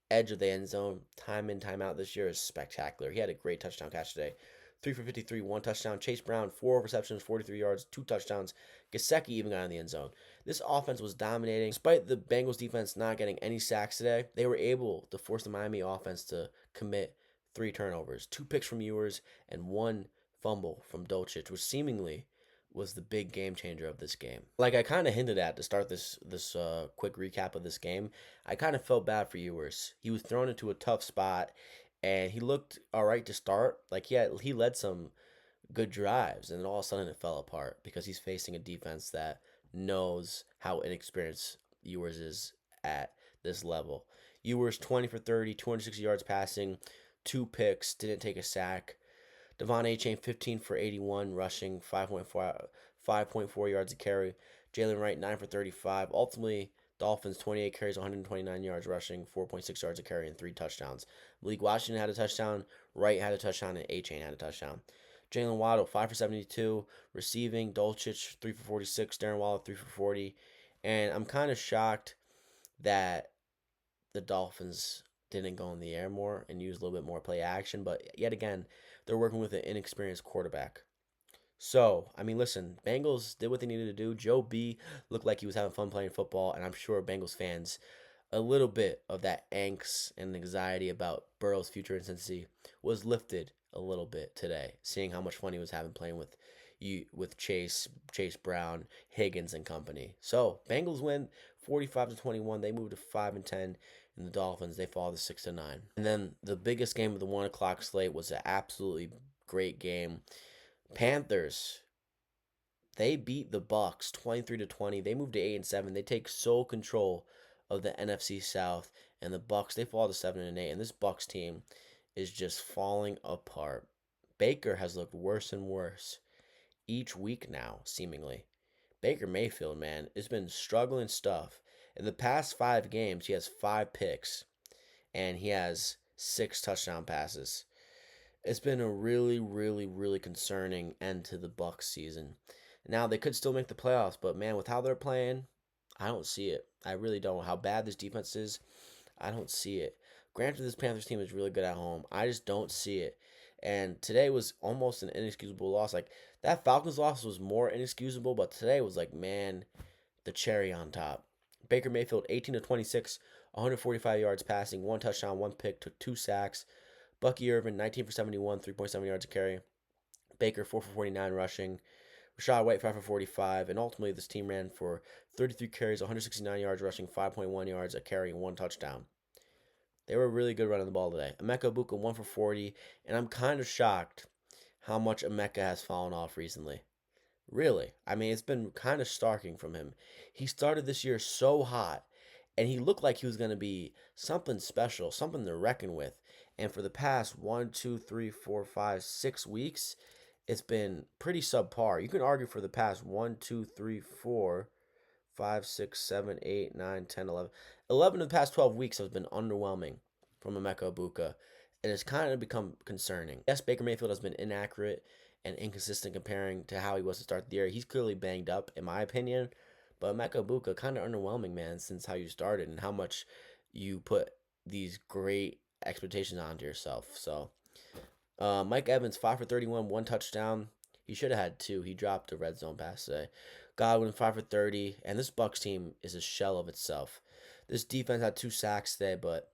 edge of the end zone, time in, time out this year is spectacular. He had a great touchdown catch today. 3 for 53, 1 touchdown. Chase Brown, 4 receptions, 43 yards, 2 touchdowns. Gesicki even got in the end zone. This offense was dominating. Despite the Bengals defense not getting any sacks today, they were able to force the Miami offense to commit 3 turnovers. 2 picks from Ewers and 1 fumble from Dolchich, which seemingly was the big game changer of this game. Like I kind of hinted at to start this quick recap of this game, I kind of felt bad for Ewers. He was thrown into a tough spot, and he looked all right to start. Like he led some good drives, and then all of a sudden it fell apart because he's facing a defense that knows how inexperienced Ewers is at this level. Ewers 20 for 30, 260 yards passing, two picks, didn't take a sack. Devon Achane 15 for 81 rushing, 5.4 yards a carry. Jalen Wright 9 for 35. Ultimately, Dolphins 28 carries, 129 yards rushing, 4.6 yards a carry, and three touchdowns. Malik Washington had a touchdown, Wright had a touchdown, and Achane had a touchdown. Jalen Waddle 5 for 72 receiving. Dolchich 3 for 46. Darren Waller 3 for 40. And I'm kind of shocked that the Dolphins didn't go in the air more and use a little bit more play action. But yet again, they're working with an inexperienced quarterback. So, I mean, listen, Bengals did what they needed to do. Joe B looked like he was having fun playing football, and I'm sure Bengals fans, a little bit of that angst and anxiety about Burrow's future in Cincinnati was lifted a little bit today, seeing how much fun he was having playing with Chase Brown, Higgins, and company. So, Bengals win 45-21. They move to 5-10, and the Dolphins they fall to 6-9. And then the biggest game of the 1 o'clock slate was an absolutely great game. Panthers, they beat the Bucks 23-20. They move to 8-7. They take sole control of the NFC South, and the Bucks they fall to 7-8. And this Bucks team is just falling apart. Baker has looked worse and worse each week now, seemingly. Baker Mayfield, man, has been struggling stuff. In the past 5 games, he has 5 picks, and he has 6 touchdown passes. It's been a really, really, really concerning end to the Bucks season. Now they could still make the playoffs, but man, with how they're playing, I don't see it. I really don't. How bad this defense is, I don't see it. Granted, this Panthers team is really good at home. I just don't see it. And today was almost an inexcusable loss. Like that Falcons loss was more inexcusable, but today was like, man, the cherry on top. Baker Mayfield, 18-26, 145 yards passing, 1 touchdown, 1 pick, took 2 sacks. Bucky Irvin, 19 for 71, 3.7 yards a carry. Baker, 4 for 49 rushing. Rashad White, 5 for 45. And ultimately, this team ran for 33 carries, 169 yards rushing, 5.1 yards a carry, and 1 touchdown. They were really good running the ball today. Emeka Egbuka, 1 for 40. And I'm kind of shocked how much Emeka has fallen off recently. Really. I mean, it's been kind of starking from him. He started this year so hot, and he looked like he was going to be something special, something to reckon with. And for the past 1, 2, 3, 4, 5, 6 weeks, it's been pretty subpar. You can argue for the past 1, 2, 3, 4, 5, 6, 7, 8, 9, 10, 11 of the past 12 weeks has been underwhelming from Emeka Egbuka, and it's kind of become concerning. Yes, Baker Mayfield has been inaccurate and inconsistent comparing to how he was to start the year. He's clearly banged up, in my opinion, but Emeka Egbuka kind of underwhelming, man, since how you started and how much you put these great expectations onto yourself. So, Mike Evans, 5 for 31, 1 touchdown. He should have had 2. He dropped a red zone pass today. Godwin, 5 for 30, and this Bucks team is a shell of itself. This defense had 2 sacks today, but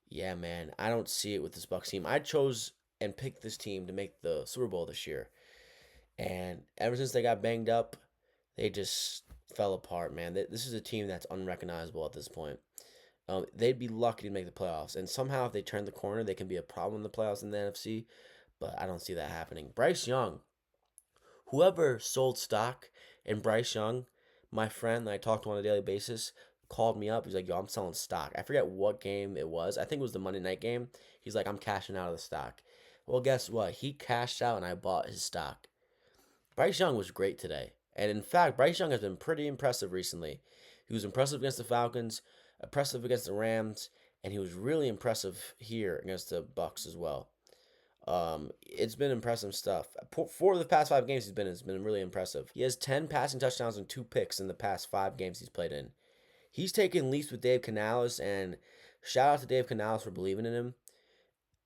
yeah, man, I don't see it with this Bucks team. I chose and picked this team to make the Super Bowl this year, and ever since they got banged up, they just fell apart, man. This is a team that's unrecognizable at this point. They'd be lucky to make the playoffs, and somehow if they turn the corner, they can be a problem in the playoffs in the NFC. But I don't see that happening. Bryce Young, whoever sold stock in Bryce Young, my friend that I talk to on a daily basis, called me up. He's like, "Yo, I'm selling stock." I forget what game it was. I think it was the Monday night game. He's like, "I'm cashing out of the stock." Well, guess what? He cashed out, and I bought his stock. Bryce Young was great today. And in fact, Bryce Young has been pretty impressive recently. He was impressive against the Falcons, impressive against the Rams, and he was really impressive here against the Bucks as well. It's been impressive stuff. For the past 5 games, it's been really impressive. He has 10 passing touchdowns and 2 picks in the past 5 games he's played in. He's taken leaps with Dave Canales, and shout out to Dave Canales for believing in him.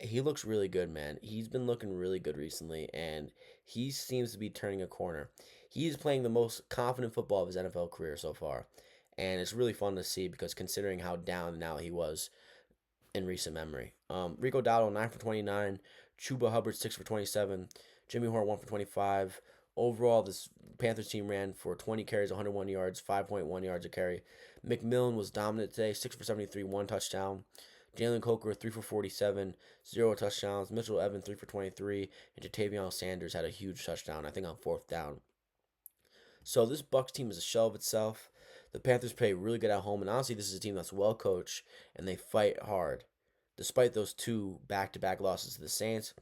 He looks really good, man. He's been looking really good recently, and he seems to be turning a corner. He's playing the most confident football of his NFL career so far, and it's really fun to see because considering how down and out he was in recent memory. Rico Dowdle, 9 for 29, Chuba Hubbard, 6 for 27, Jimmy Horn, 1 for 25, Overall, this Panthers team ran for 20 carries, 101 yards, 5.1 yards a carry. McMillan was dominant today, 6 for 73, 1 touchdown. Jalen Coker, 3 for 47, 0 touchdowns. Mitchell Evans, 3 for 23. And Jatavion Sanders had a huge touchdown, I think on fourth down. So this Bucks team is a shell of itself. The Panthers play really good at home, and honestly, this is a team that's well coached and they fight hard. Despite those two back-to-back losses to the Saints,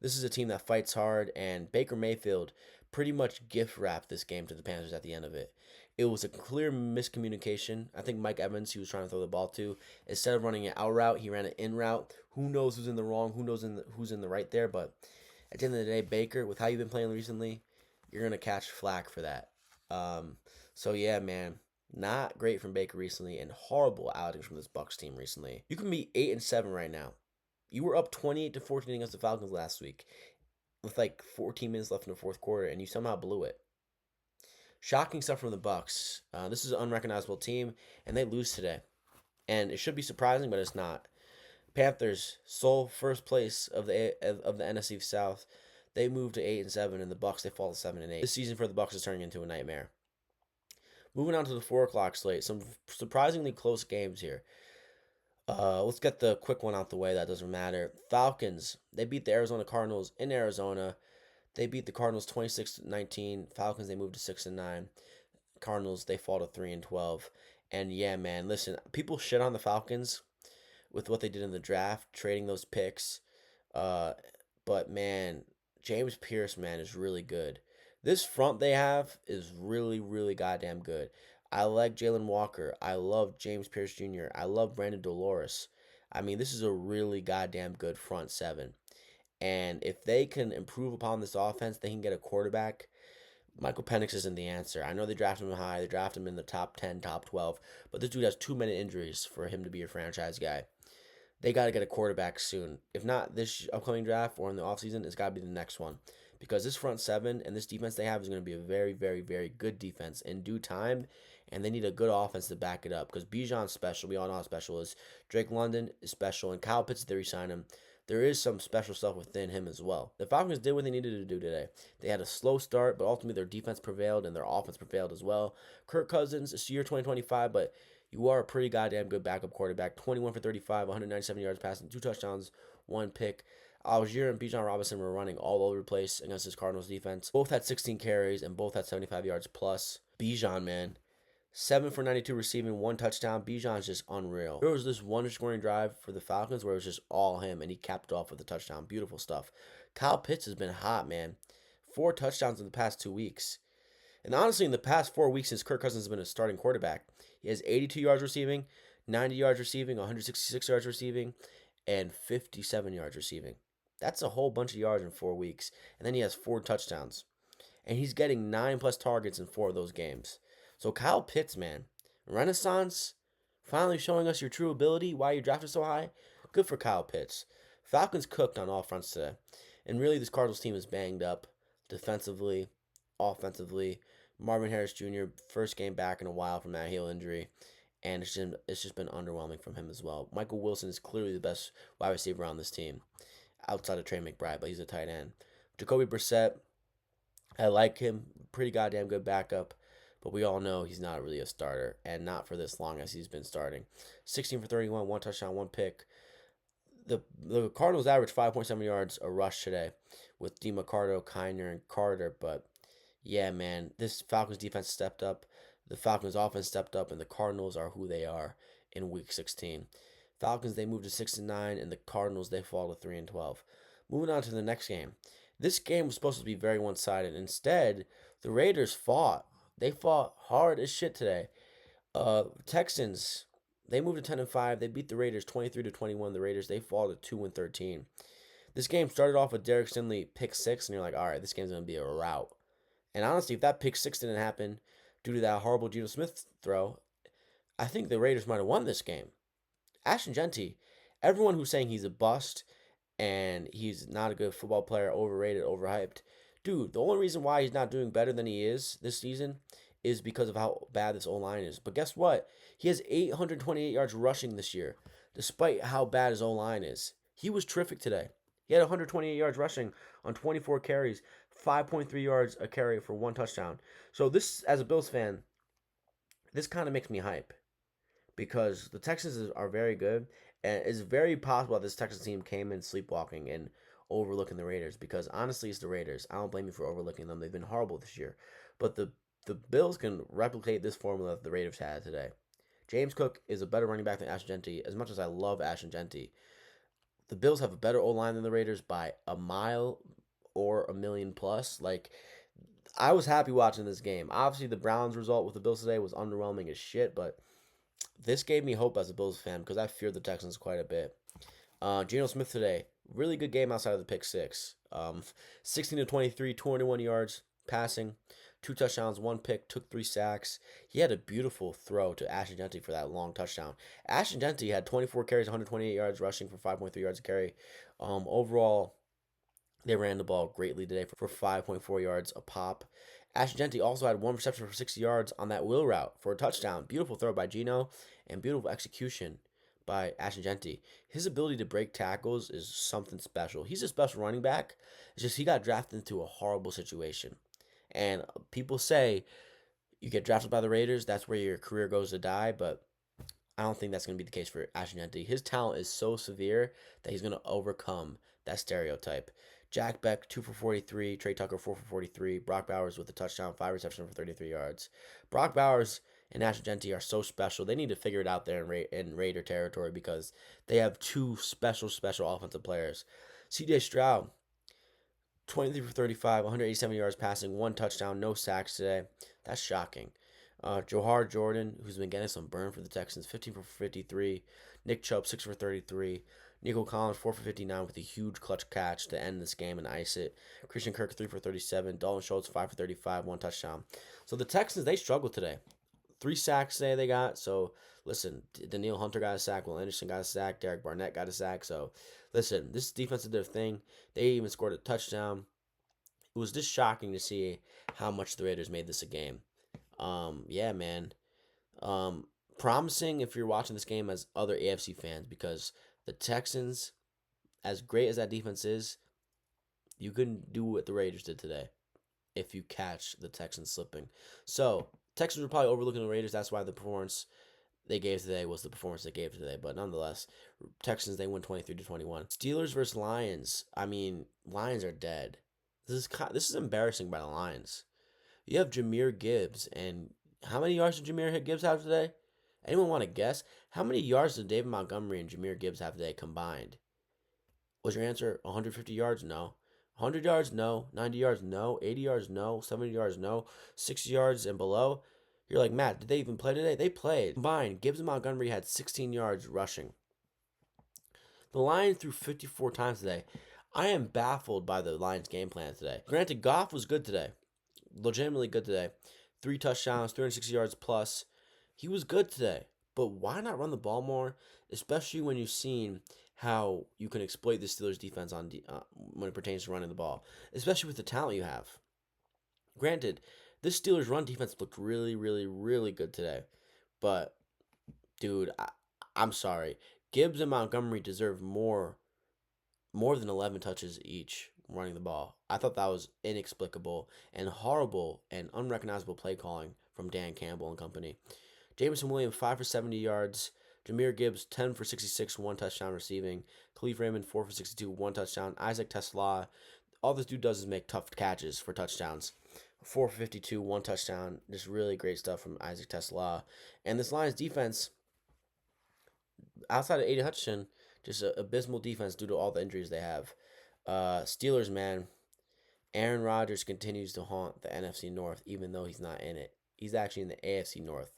this is a team that fights hard, and Baker Mayfield pretty much gift wrapped this game to the Panthers at the end of it. It was a clear miscommunication. I think Mike Evans, he was trying to throw the ball to, instead of running an out route, he ran an in route. Who knows who's in the wrong? Who knows who's in the right there? But at the end of the day, Baker, with how you've been playing recently, you're gonna catch flack for that. Um, so yeah, man, not great from Baker recently, and horrible outings from this Bucks team recently. You can be 8-7 right now. You were up 28-14 against the Falcons last week, with like 14 minutes left in the fourth quarter, and you somehow blew it. Shocking stuff from the Bucks. This is an unrecognizable team, and they lose today, and it should be surprising, but it's not. Panthers sole first place of the NFC South. They moved to 8-7, and the Bucks they fall to 7-8. This season for the Bucks is turning into a nightmare. Moving on to the 4 o'clock slate, some surprisingly close games here. Let's get the quick one out the way. That doesn't matter. Falcons, they beat the Arizona Cardinals in Arizona. They beat the Cardinals 26-19. Falcons, they moved to 6-9. Cardinals, they fall to 3-12. And yeah, man, listen, people shit on the Falcons with what they did in the draft, trading those picks. But man, James Pierce, man, is really good. This front they have is really, really goddamn good. I like Jalen Walker. I love James Pierce Jr. I love Brandon Dolores. I mean, this is a really goddamn good front seven. And if they can improve upon this offense, they can get a quarterback. Michael Penix isn't the answer. I know they drafted him high. They drafted him in the top 10, top 12. But this dude has too many injuries for him to be a franchise guy. They got to get a quarterback soon. If not this upcoming draft or in the offseason, it's got to be the next one. Because this front seven and this defense they have is going to be a very, very, very good defense in due time. And they need a good offense to back it up. Because Bijan's special. We all know how special is. Drake London is special. And Kyle Pitts, they re-sign him. There is some special stuff within him as well. The Falcons did what they needed to do today. They had a slow start, but ultimately their defense prevailed and their offense prevailed as well. Kirk Cousins, it's year 2025, but you are a pretty goddamn good backup quarterback. 21 for 35, 197 yards passing, 2 touchdowns, 1 pick. Algier and Bijan Robinson were running all over the place against this Cardinals defense. Both had 16 carries and both had 75 yards plus. Bijan, man, 7 for 92 receiving, 1 touchdown. Bijan's just unreal. There was this one scoring drive for the Falcons where it was just all him, and he capped off with a touchdown. Beautiful stuff. Kyle Pitts has been hot, man. 4 touchdowns in the past 2 weeks. And honestly, in the past 4 weeks since Kirk Cousins has been a starting quarterback, he has 82 yards receiving, 90 yards receiving, 166 yards receiving, and 57 yards receiving. That's a whole bunch of yards in 4 weeks. And then he has 4 touchdowns. And he's getting 9 plus targets in 4 of those games. So Kyle Pitts, man, Renaissance, finally showing us your true ability, why you drafted so high. Good for Kyle Pitts. Falcons cooked on all fronts today. And really, this Cardinals team is banged up defensively, offensively. Marvin Harris Jr., first game back in a while from that heel injury. And it's just been underwhelming from him as well. Michael Wilson is clearly the best wide receiver on this team, outside of Trey McBride, but he's a tight end. Jacoby Brissett, I like him. Pretty goddamn good backup. But we all know he's not really a starter, and not for this long as he's been starting. 16 for 31, 1 touchdown, 1 pick. The Cardinals averaged 5.7 yards a rush today with DeMarcado, Kiner, and Carter. But yeah, man, this Falcons defense stepped up. The Falcons offense stepped up, and the Cardinals are who they are in Week 16. Falcons, they moved to 6-9, and the Cardinals, they fall to 3-12. Moving on to the next game. This game was supposed to be very one-sided. Instead, the Raiders fought. They fought hard as shit today. Texans, they moved to 10-5. They beat the Raiders 23-21. The Raiders, they fall to 2-13. This game started off with Derek Stingley pick 6, and you're like, all right, this game's going to be a rout. And honestly, if that pick 6 didn't happen due to that horrible Geno Smith throw, I think the Raiders might have won this game. Ashton Genty, everyone who's saying he's a bust and he's not a good football player, overrated, overhyped, dude, the only reason why he's not doing better than he is this season is because of how bad this O-line is. But guess what? He has 828 yards rushing this year, despite how bad his O-line is. He was terrific today. He had 128 yards rushing on 24 carries, 5.3 yards a carry for one touchdown. So this, as a Bills fan, this kind of makes me hype because the Texans are very good, and it's very possible that this Texans team came in sleepwalking and overlooking the Raiders. Because honestly, it's the Raiders. I don't blame you for overlooking them. They've been horrible this year, but the Bills can replicate this formula that the Raiders had today. James Cook is a better running back than Ashton Jeanty. As much as I love Ashton Jeanty, the Bills have a better O line than the Raiders by a mile or a million plus. Like, I was happy watching this game. Obviously, the Browns result with the Bills today was underwhelming as shit, but this gave me hope as a Bills fan because I feared the Texans quite a bit. Geno Smith today, really good game outside of the pick six. 16 to 23, 21 yards passing, two touchdowns, one pick, took three sacks. He had a beautiful throw to Ashton Jeanty for that long touchdown. Ashton Jeanty had 24 carries, 128 yards, rushing for 5.3 yards a carry. Overall, they ran the ball greatly today for 5.4 yards a pop. Ashton Jeanty also had one reception for 60 yards on that wheel route for a touchdown. Beautiful throw by Geno and beautiful execution by Ashton Jeanty. His ability to break tackles is something special. He's a special running back. It's just he got drafted into a horrible situation. And people say you get drafted by the Raiders, that's where your career goes to die, but I don't think that's going to be the case for Ashton Jeanty. His talent is so severe that he's going to overcome that stereotype. Jack Beck, 2 for 43. Trey Tucker, 4 for 43. Brock Bowers with a touchdown, 5 receptions for 33 yards. Brock Bowers and Ashton Jeanty are so special. They need to figure it out there in Raider territory because they have two special offensive players. CJ Stroud, 23 for 35, 187 yards passing, one touchdown, no sacks today. That's shocking. Johar Jordan, who's been getting some burn for the Texans, 15 for 53. Nick Chubb, 6 for 33. Nico Collins, 4 for 59 with a huge clutch catch to end this game and ice it. Christian Kirk, 3 for 37. Dalton Schultz, 5 for 35, one touchdown. So the Texans, they struggled today. 3 sacks today they got. So, listen, Daniil Hunter got a sack. Will Anderson got a sack. Derek Barnett got a sack. So, listen, this defense did their thing. They even scored a touchdown. It was just shocking to see how much the Raiders made this a game. Yeah, man. Promising if you're watching this game as other AFC fans because the Texans, as great as that defense is, you couldn't do what the Raiders did today if you catch the Texans slipping. So, Texans were probably overlooking the Raiders. That's why the performance they gave today was the performance they gave today. But nonetheless, Texans, they win 23-21. Steelers versus Lions. I mean, Lions are dead. This is embarrassing by the Lions. You have Jahmyr Gibbs, and how many yards did Jahmyr Gibbs have today? Anyone want to guess? How many yards did David Montgomery and Jahmyr Gibbs have today combined? Was your answer 150 yards? No. 100 yards? No. 90 yards? No. 80 yards? No. 70 yards? No. 60 yards and below? You're like, Matt, did they even play today? They played. Combined, Gibbs and Montgomery had 16 yards rushing. The Lions threw 54 times today. I am baffled by the Lions' game plan today. Granted, Goff was good today. Legitimately good today. 3 touchdowns, 360 yards plus. He was good today. But why not run the ball more? Especially when you've seen how you can exploit the Steelers' defense when it pertains to running the ball. Especially with the talent you have. Granted, this Steelers' run defense looked really, really, really good today. But, dude, I'm sorry. Gibbs and Montgomery deserve more than 11 touches each running the ball. I thought that was inexplicable and horrible and unrecognizable play calling from Dan Campbell and company. Jameson Williams, 5 for 70 yards. Jahmyr Gibbs, 10 for 66, one touchdown receiving. Khalif Raymond, 4 for 62, one touchdown. Isaac Tesla, all this dude does is make tough catches for touchdowns. 4 for 52, one touchdown. Just really great stuff from Isaac Tesla. And this Lions defense, outside of Aiden Hutchinson, just an abysmal defense due to all the injuries they have. Steelers, man. Aaron Rodgers continues to haunt the NFC North, even though he's not in it. He's actually in the AFC North.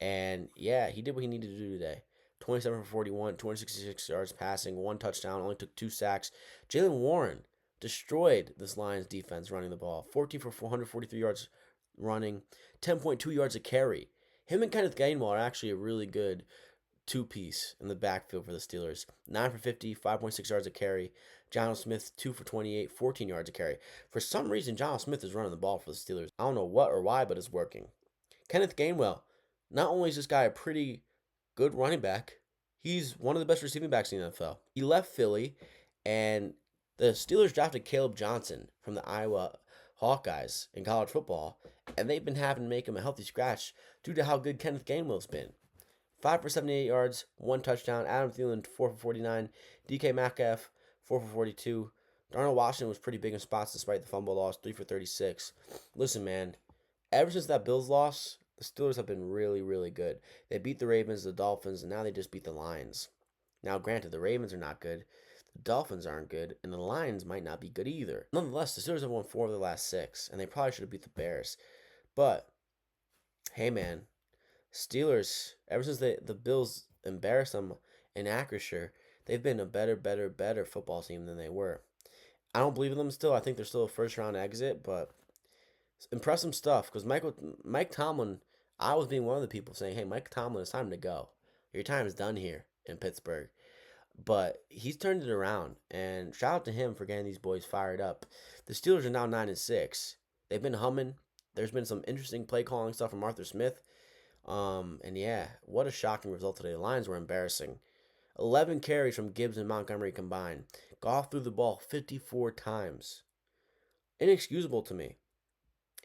And, yeah, he did what he needed to do today. 27 for 41, 266 yards passing, one touchdown, only took 2 sacks. Jalen Warren destroyed this Lions defense running the ball. 14 for 443 yards running, 10.2 yards a carry. Him and Kenneth Gainwell are actually a really good two-piece in the backfield for the Steelers. 9 for 50, 5.6 yards a carry. John Smith, 2 for 28, 14 yards a carry. For some reason, John Smith is running the ball for the Steelers. I don't know what or why, but it's working. Kenneth Gainwell, not only is this guy a pretty good running back, he's one of the best receiving backs in the NFL. He left Philly and The Steelers drafted Caleb Johnson from the Iowa Hawkeyes in college football, and they've been having to make him a healthy scratch due to how good Kenneth Gainwell's been. 5 for 78 yards, 1 touchdown. Adam Thielen, 4 for 49. DK Metcalf, 4 for 42. Darnell Washington was pretty big in spots despite the fumble loss, 3 for 36. Listen, man, ever since that Bills loss, the Steelers have been really, really good. They beat the Ravens, the Dolphins, and now they just beat the Lions. Now, granted, the Ravens are not good, the Dolphins aren't good, and the Lions might not be good either. Nonetheless, the Steelers have won 4 of their last 6, and they probably should have beat the Bears. But, hey, man, Steelers, ever since the Bills embarrassed them in Acrisure, they've been a better football team than they were. I don't believe in them still. I think they're still a first round exit, but impressive stuff. Because Mike Tomlin, I was being one of the people saying, "Hey, Mike Tomlin, it's time to go. Your time is done here in Pittsburgh." But he's turned it around, and shout out to him for getting these boys fired up. The Steelers are now 9-6. They've been humming. There's been some interesting play calling stuff from Arthur Smith. And yeah, what a shocking result today. The Lions were embarrassing. 11 carries from Gibbs and Montgomery combined. Goff threw the ball 54 times. Inexcusable to me.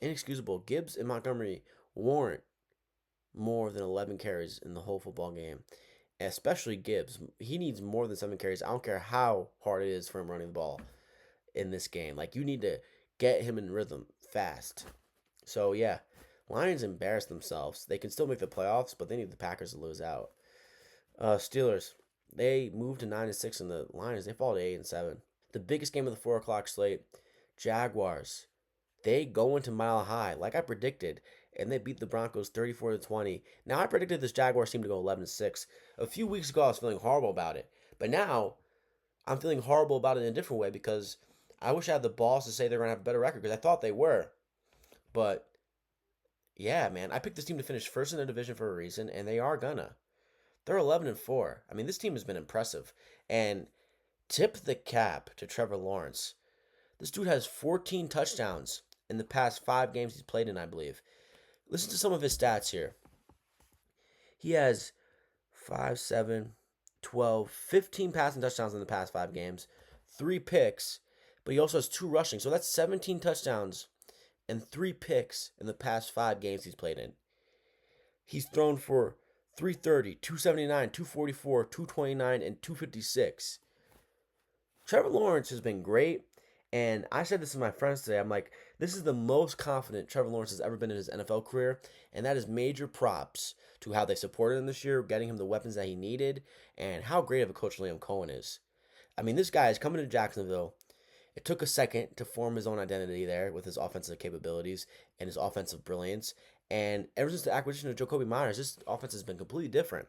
Inexcusable. Gibbs and Montgomery warrant more than 11 carries in the whole football game. Especially Gibbs. He needs more than 7 carries. I don't care how hard it is for him running the ball in this game. Like, you need to get him in rhythm fast. So, yeah. Lions embarrassed themselves. They can still make the playoffs, but they need the Packers to lose out. Steelers, they moved to 9-6, and the Lions, they fall to 8-7. The biggest game of the 4 o'clock slate, Jaguars. They go into Mile High, like I predicted, and they beat the Broncos 34-20. Now, I predicted this Jaguars team to go 11-6. A few weeks ago, I was feeling horrible about it, but now I'm feeling horrible about it in a different way because I wish I had the balls to say they're going to have a better record because I thought they were. But yeah, man, I picked this team to finish first in the division for a reason, and they are gonna. They're 11-4. I mean, this team has been impressive. And tip the cap to Trevor Lawrence. This dude has 14 touchdowns in the past 5 games he's played in, I believe. Listen to some of his stats here. He has 5, 7, 12, 15 passing touchdowns in the past 5 games, 3 picks, but he also has 2 rushing. So that's 17 touchdowns and 3 picks in the past 5 games he's played in. He's thrown for 330, 279, 244, 229, and 256. Trevor Lawrence has been great, and I said this to my friends today. I'm like, this is the most confident Trevor Lawrence has ever been in his NFL career, and that is major props to how they supported him this year, getting him the weapons that he needed, and how great of a coach Liam Cohen is. I mean, this guy is coming to Jacksonville. It took a second to form his own identity there with his offensive capabilities and his offensive brilliance. And ever since the acquisition of Jacoby Myers, this offense has been completely different.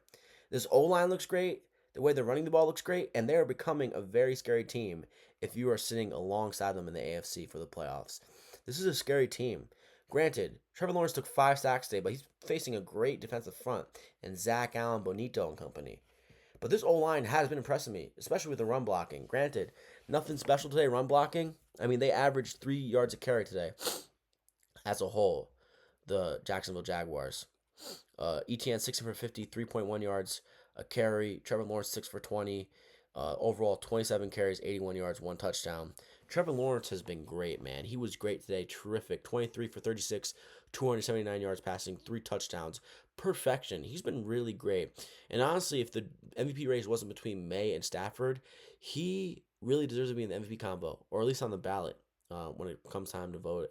This O-line looks great. The way they're running the ball looks great. And they are becoming a very scary team if you are sitting alongside them in the AFC for the playoffs. This is a scary team. Granted, Trevor Lawrence took 5 sacks today, but he's facing a great defensive front and Zach Allen, Bonito, and company. But this O-line has been impressing me, especially with the run blocking. Granted, nothing special today, run blocking. I mean, they averaged 3 yards a carry today as a whole, the Jacksonville Jaguars. ETN 60 for 50, 3.1 yards a carry. Trevor Lawrence 6 for 20. Overall, 27 carries, 81 yards, 1 touchdown. Trevor Lawrence has been great, man. He was great today. Terrific. 23 for 36, 279 yards passing, 3 touchdowns. Perfection. He's been really great. And honestly, if the MVP race wasn't between May and Stafford, he really deserves to be in the MVP combo, or at least on the ballot when it comes time to vote.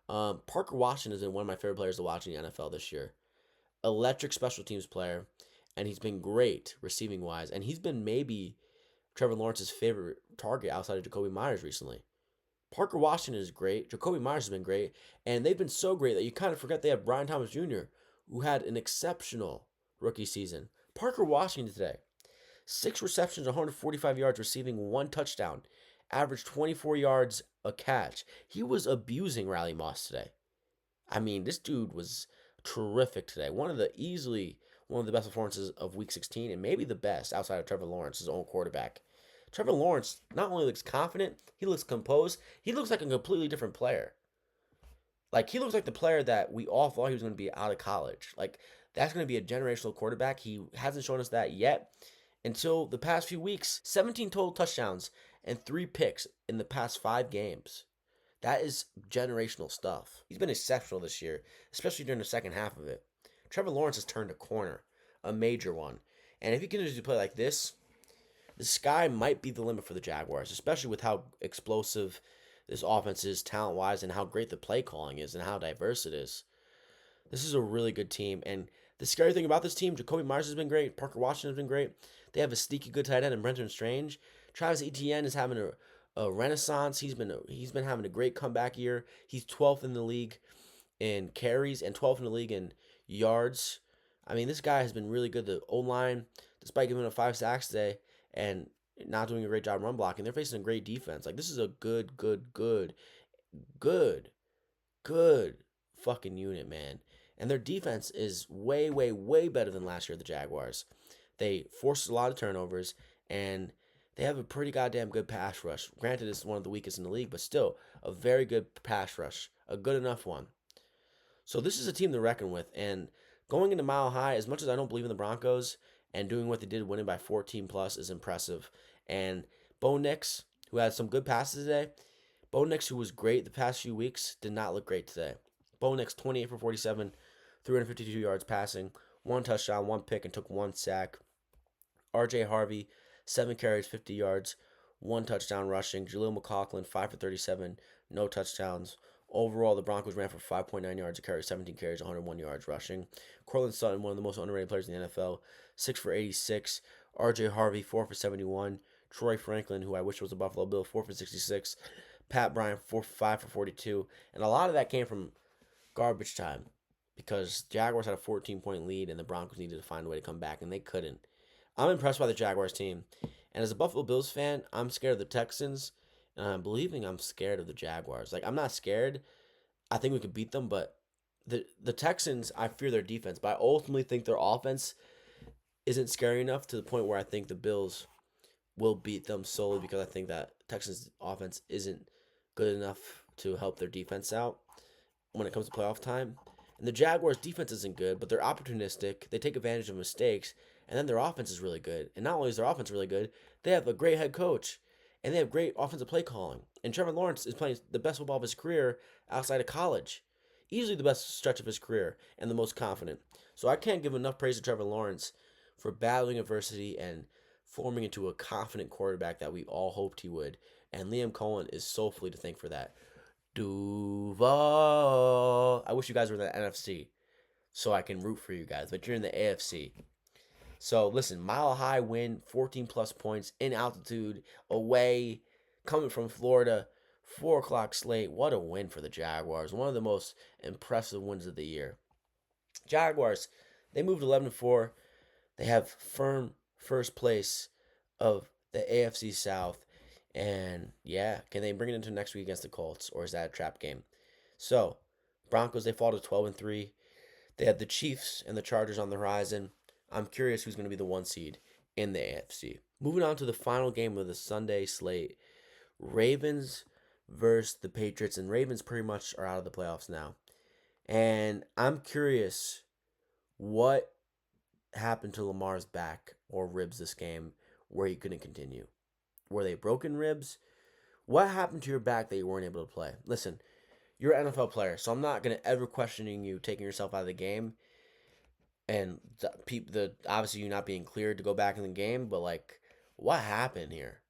Parker Washington has been one of my favorite players to watch in the NFL this year. Electric special teams player, and he's been great receiving wise. And he's been maybe Trevor Lawrence's favorite target outside of Jacoby Myers recently. Parker Washington is great. Jacoby Myers has been great. And they've been so great that you kind of forget they have Brian Thomas Jr., who had an exceptional rookie season. Parker Washington today, 6 receptions, 145 yards, receiving 1 touchdown, averaged 24 yards a catch. He was abusing Riley Moss today. I mean, this dude was terrific today. Easily one of the best performances of Week 16, and maybe the best outside of Trevor Lawrence, his own quarterback. Trevor Lawrence not only looks confident, he looks composed. He looks like a completely different player. Like, he looks like the player that we all thought he was going to be out of college. Like, that's going to be a generational quarterback. He hasn't shown us that yet until the past few weeks. 17 total touchdowns and 3 picks in the past 5 games. That is generational stuff. He's been exceptional this year, especially during the second half of it. Trevor Lawrence has turned a corner, a major one. And if he continues to play like this, the sky might be the limit for the Jaguars, especially with how explosive this offense is talent wise and how great the play calling is and how diverse it is. This is a really good team. And the scary thing about this team, Jacoby Myers has been great. Parker Washington has been great. They have a sneaky good tight end in Brenton Strange. Travis Etienne is having a renaissance. He's been having a great comeback year. He's 12th in the league in carries and 12th in the league in yards. I mean, this guy has been really good. The O-line, despite giving up 5 sacks today and not doing a great job run blocking, they're facing a great defense. Like, this is a good fucking unit, man. And their defense is way, way, way better than last year, the Jaguars. They forced a lot of turnovers, and they have a pretty goddamn good pass rush. Granted, it's one of the weakest in the league, but still a very good pass rush. A good enough one. So this is a team to reckon with. And going into Mile High, as much as I don't believe in the Broncos, and doing what they did, winning by 14 plus, is impressive. And Bo Nix, who had some good passes today, Bo Nix, who was great the past few weeks, did not look great today. Bo Nix, 28 for 47, 352 yards passing, 1 touchdown, 1 pick, and took 1 sack. R.J. Harvey, 7 carries, 50 yards, 1 touchdown rushing. Jaleel McLaughlin, 5 for 37, no touchdowns. Overall, the Broncos ran for 5.9 yards a carry, 17 carries, 101 yards rushing. Cortland Sutton, one of the most underrated players in the NFL, 6 for 86. R.J. Harvey, 4 for 71. Troy Franklin, who I wish was a Buffalo Bill, 4 for 66. Pat Bryant, 5 for 42. And a lot of that came from garbage time because Jaguars had a 14-point lead and the Broncos needed to find a way to come back, and they couldn't. I'm impressed by the Jaguars team. And as a Buffalo Bills fan, I'm scared of the Texans, and I'm believing I'm scared of the Jaguars. Like, I'm not scared. I think we could beat them, but the Texans, I fear their defense. But I ultimately think their offense isn't scary enough to the point where I think the Bills will beat them solely because I think that Texans' offense isn't good enough to help their defense out when it comes to playoff time. And the Jaguars' defense isn't good, but they're opportunistic. They take advantage of mistakes, and then their offense is really good. And not only is their offense really good, they have a great head coach, and they have great offensive play calling. And Trevor Lawrence is playing the best football of his career outside of college. Easily the best stretch of his career and the most confident. So I can't give enough praise to Trevor Lawrence for battling adversity and forming into a confident quarterback that we all hoped he would. And Liam Cohen is soulfully to thank for that. Duval. I wish you guys were in the NFC so I can root for you guys, but you're in the AFC. So listen, Mile High win, 14 plus points in altitude, away, coming from Florida, 4 o'clock slate. What a win for the Jaguars. One of the most impressive wins of the year. Jaguars, they moved 11-4. They have firm first place of the AFC South. And yeah, can they bring it into next week against the Colts, or is that a trap game? So, Broncos, they fall to 12-3. They have the Chiefs and the Chargers on the horizon. I'm curious who's going to be the 1 seed in the AFC. Moving on to the final game of the Sunday slate. Ravens versus the Patriots, and Ravens pretty much are out of the playoffs now. And I'm curious what happened to Lamar's back or ribs this game where he couldn't continue. Were they broken ribs? What happened to your back that you weren't able to play? Listen, you're an NFL player, so I'm not going to ever questioning you taking yourself out of the game and obviously you not being cleared to go back in the game, but like, what happened here?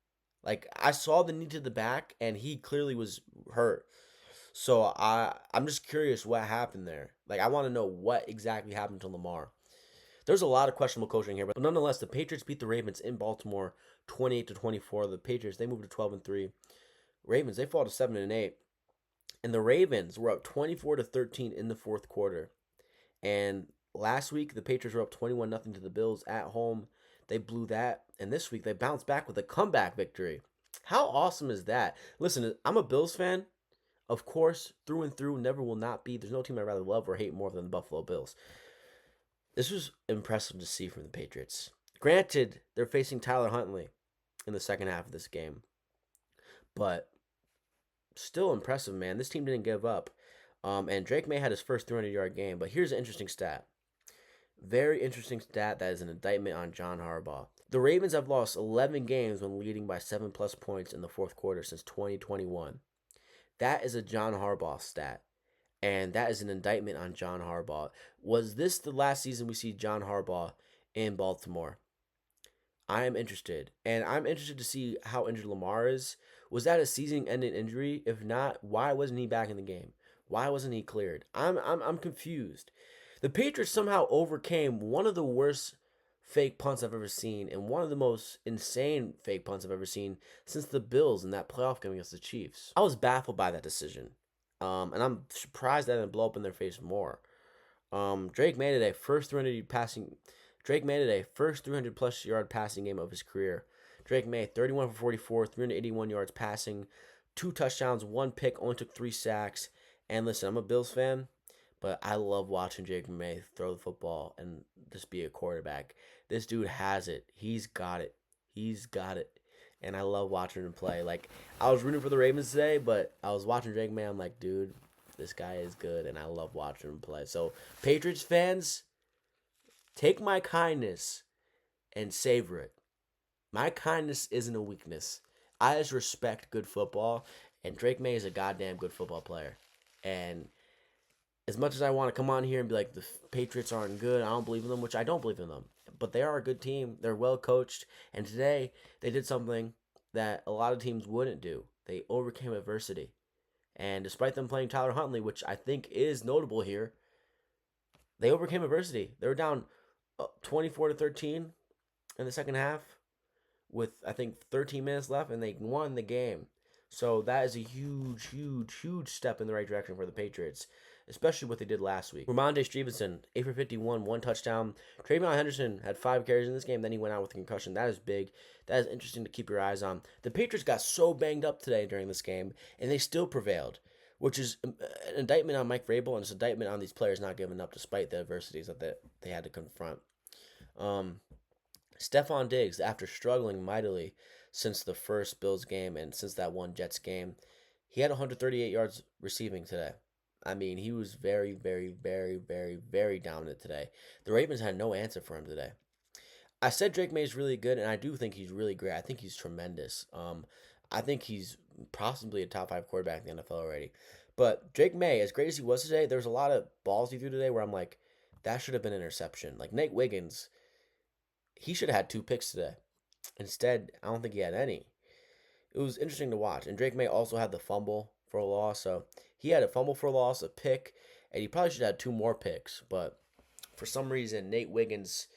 Like, I saw the knee to the back, and he clearly was hurt. So I'm just curious what happened there. Like, I want to know what exactly happened to Lamar. There's a lot of questionable coaching here, but nonetheless, the Patriots beat the Ravens in Baltimore 28-24. The Patriots, they moved to 12-3. Ravens, they fall to 7-8. And the Ravens were up 24-13 in the fourth quarter. And last week, the Patriots were up 21-0 to the Bills at home. They blew that. And this week, they bounced back with a comeback victory. How awesome is that? Listen, I'm a Bills fan. Of course, through and through, never will not be. There's no team I'd rather love or hate more than the Buffalo Bills. This was impressive to see from the Patriots. Granted, they're facing Tyler Huntley in the second half of this game. But still impressive, man. This team didn't give up. And Drake May had his first 300-yard game. But here's an interesting stat. Very interesting stat that is an indictment on John Harbaugh. The Ravens have lost 11 games when leading by 7 plus points in the fourth quarter since 2021. That is a John Harbaugh stat. And that is an indictment on John Harbaugh. Was this the last season we see John Harbaugh in Baltimore? I am interested. And I'm interested to see how injured Lamar is. Was that a season-ending injury? If not, why wasn't he back in the game? Why wasn't he cleared? I'm confused. The Patriots somehow overcame one of the worst fake punts I've ever seen and one of the most insane fake punts I've ever seen since the Bills in that playoff game against the Chiefs. I was baffled by that decision. And I'm surprised that didn't blow up in their face more. Drake made it a first 300 passing. Drake made it a first 300 plus yard passing game of his career. Drake made 31 for 44, 381 yards passing, 2 touchdowns, 1 pick, only took 3 sacks. And listen, I'm a Bills fan, but I love watching Drake May throw the football and just be a quarterback. This dude has it. He's got it. He's got it. And I love watching him play. Like, I was rooting for the Ravens today, but I was watching Drake May. I'm like, dude, this guy is good, and I love watching him play. So, Patriots fans, take my kindness and savor it. My kindness isn't a weakness. I just respect good football, and Drake May is a goddamn good football player. And as much as I want to come on here and be like, the Patriots aren't good, I don't believe in them, which I don't believe in them. But they are a good team. They're well coached. And today, they did something that a lot of teams wouldn't do. They overcame adversity. And despite them playing Tyler Huntley, which I think is notable here, they overcame adversity. They were down 24-13 in the second half with, I think, 13 minutes left, and they won the game. So that is a huge, huge, huge step in the right direction for the Patriots, especially what they did last week. Ramondre Stevenson, 8 for 51, 1 touchdown. Travion Henderson had 5 carries in this game, then he went out with a concussion. That is big. That is interesting to keep your eyes on. The Patriots got so banged up today during this game, and they still prevailed, which is an indictment on Mike Vrabel, and it's an indictment on these players not giving up despite the adversities that they had to confront. Stephon Diggs, after struggling mightily since the first Bills game and since that one Jets game, he had 138 yards receiving today. I mean, he was very, very, very, very, very dominant today. The Ravens had no answer for him today. I said Drake May is really good, and I do think he's really great. I think he's tremendous. I think he's possibly a top 5 quarterback in the NFL already. But Drake May, as great as he was today, there was a lot of balls he threw today where I'm like, that should have been an interception. Like Nate Wiggins, he should have had 2 picks today. Instead, I don't think he had any. It was interesting to watch. And Drake May also had the fumble for a loss. So he had a fumble for a loss, a pick, and he probably should have had 2 more picks. But for some reason, Nate Wiggins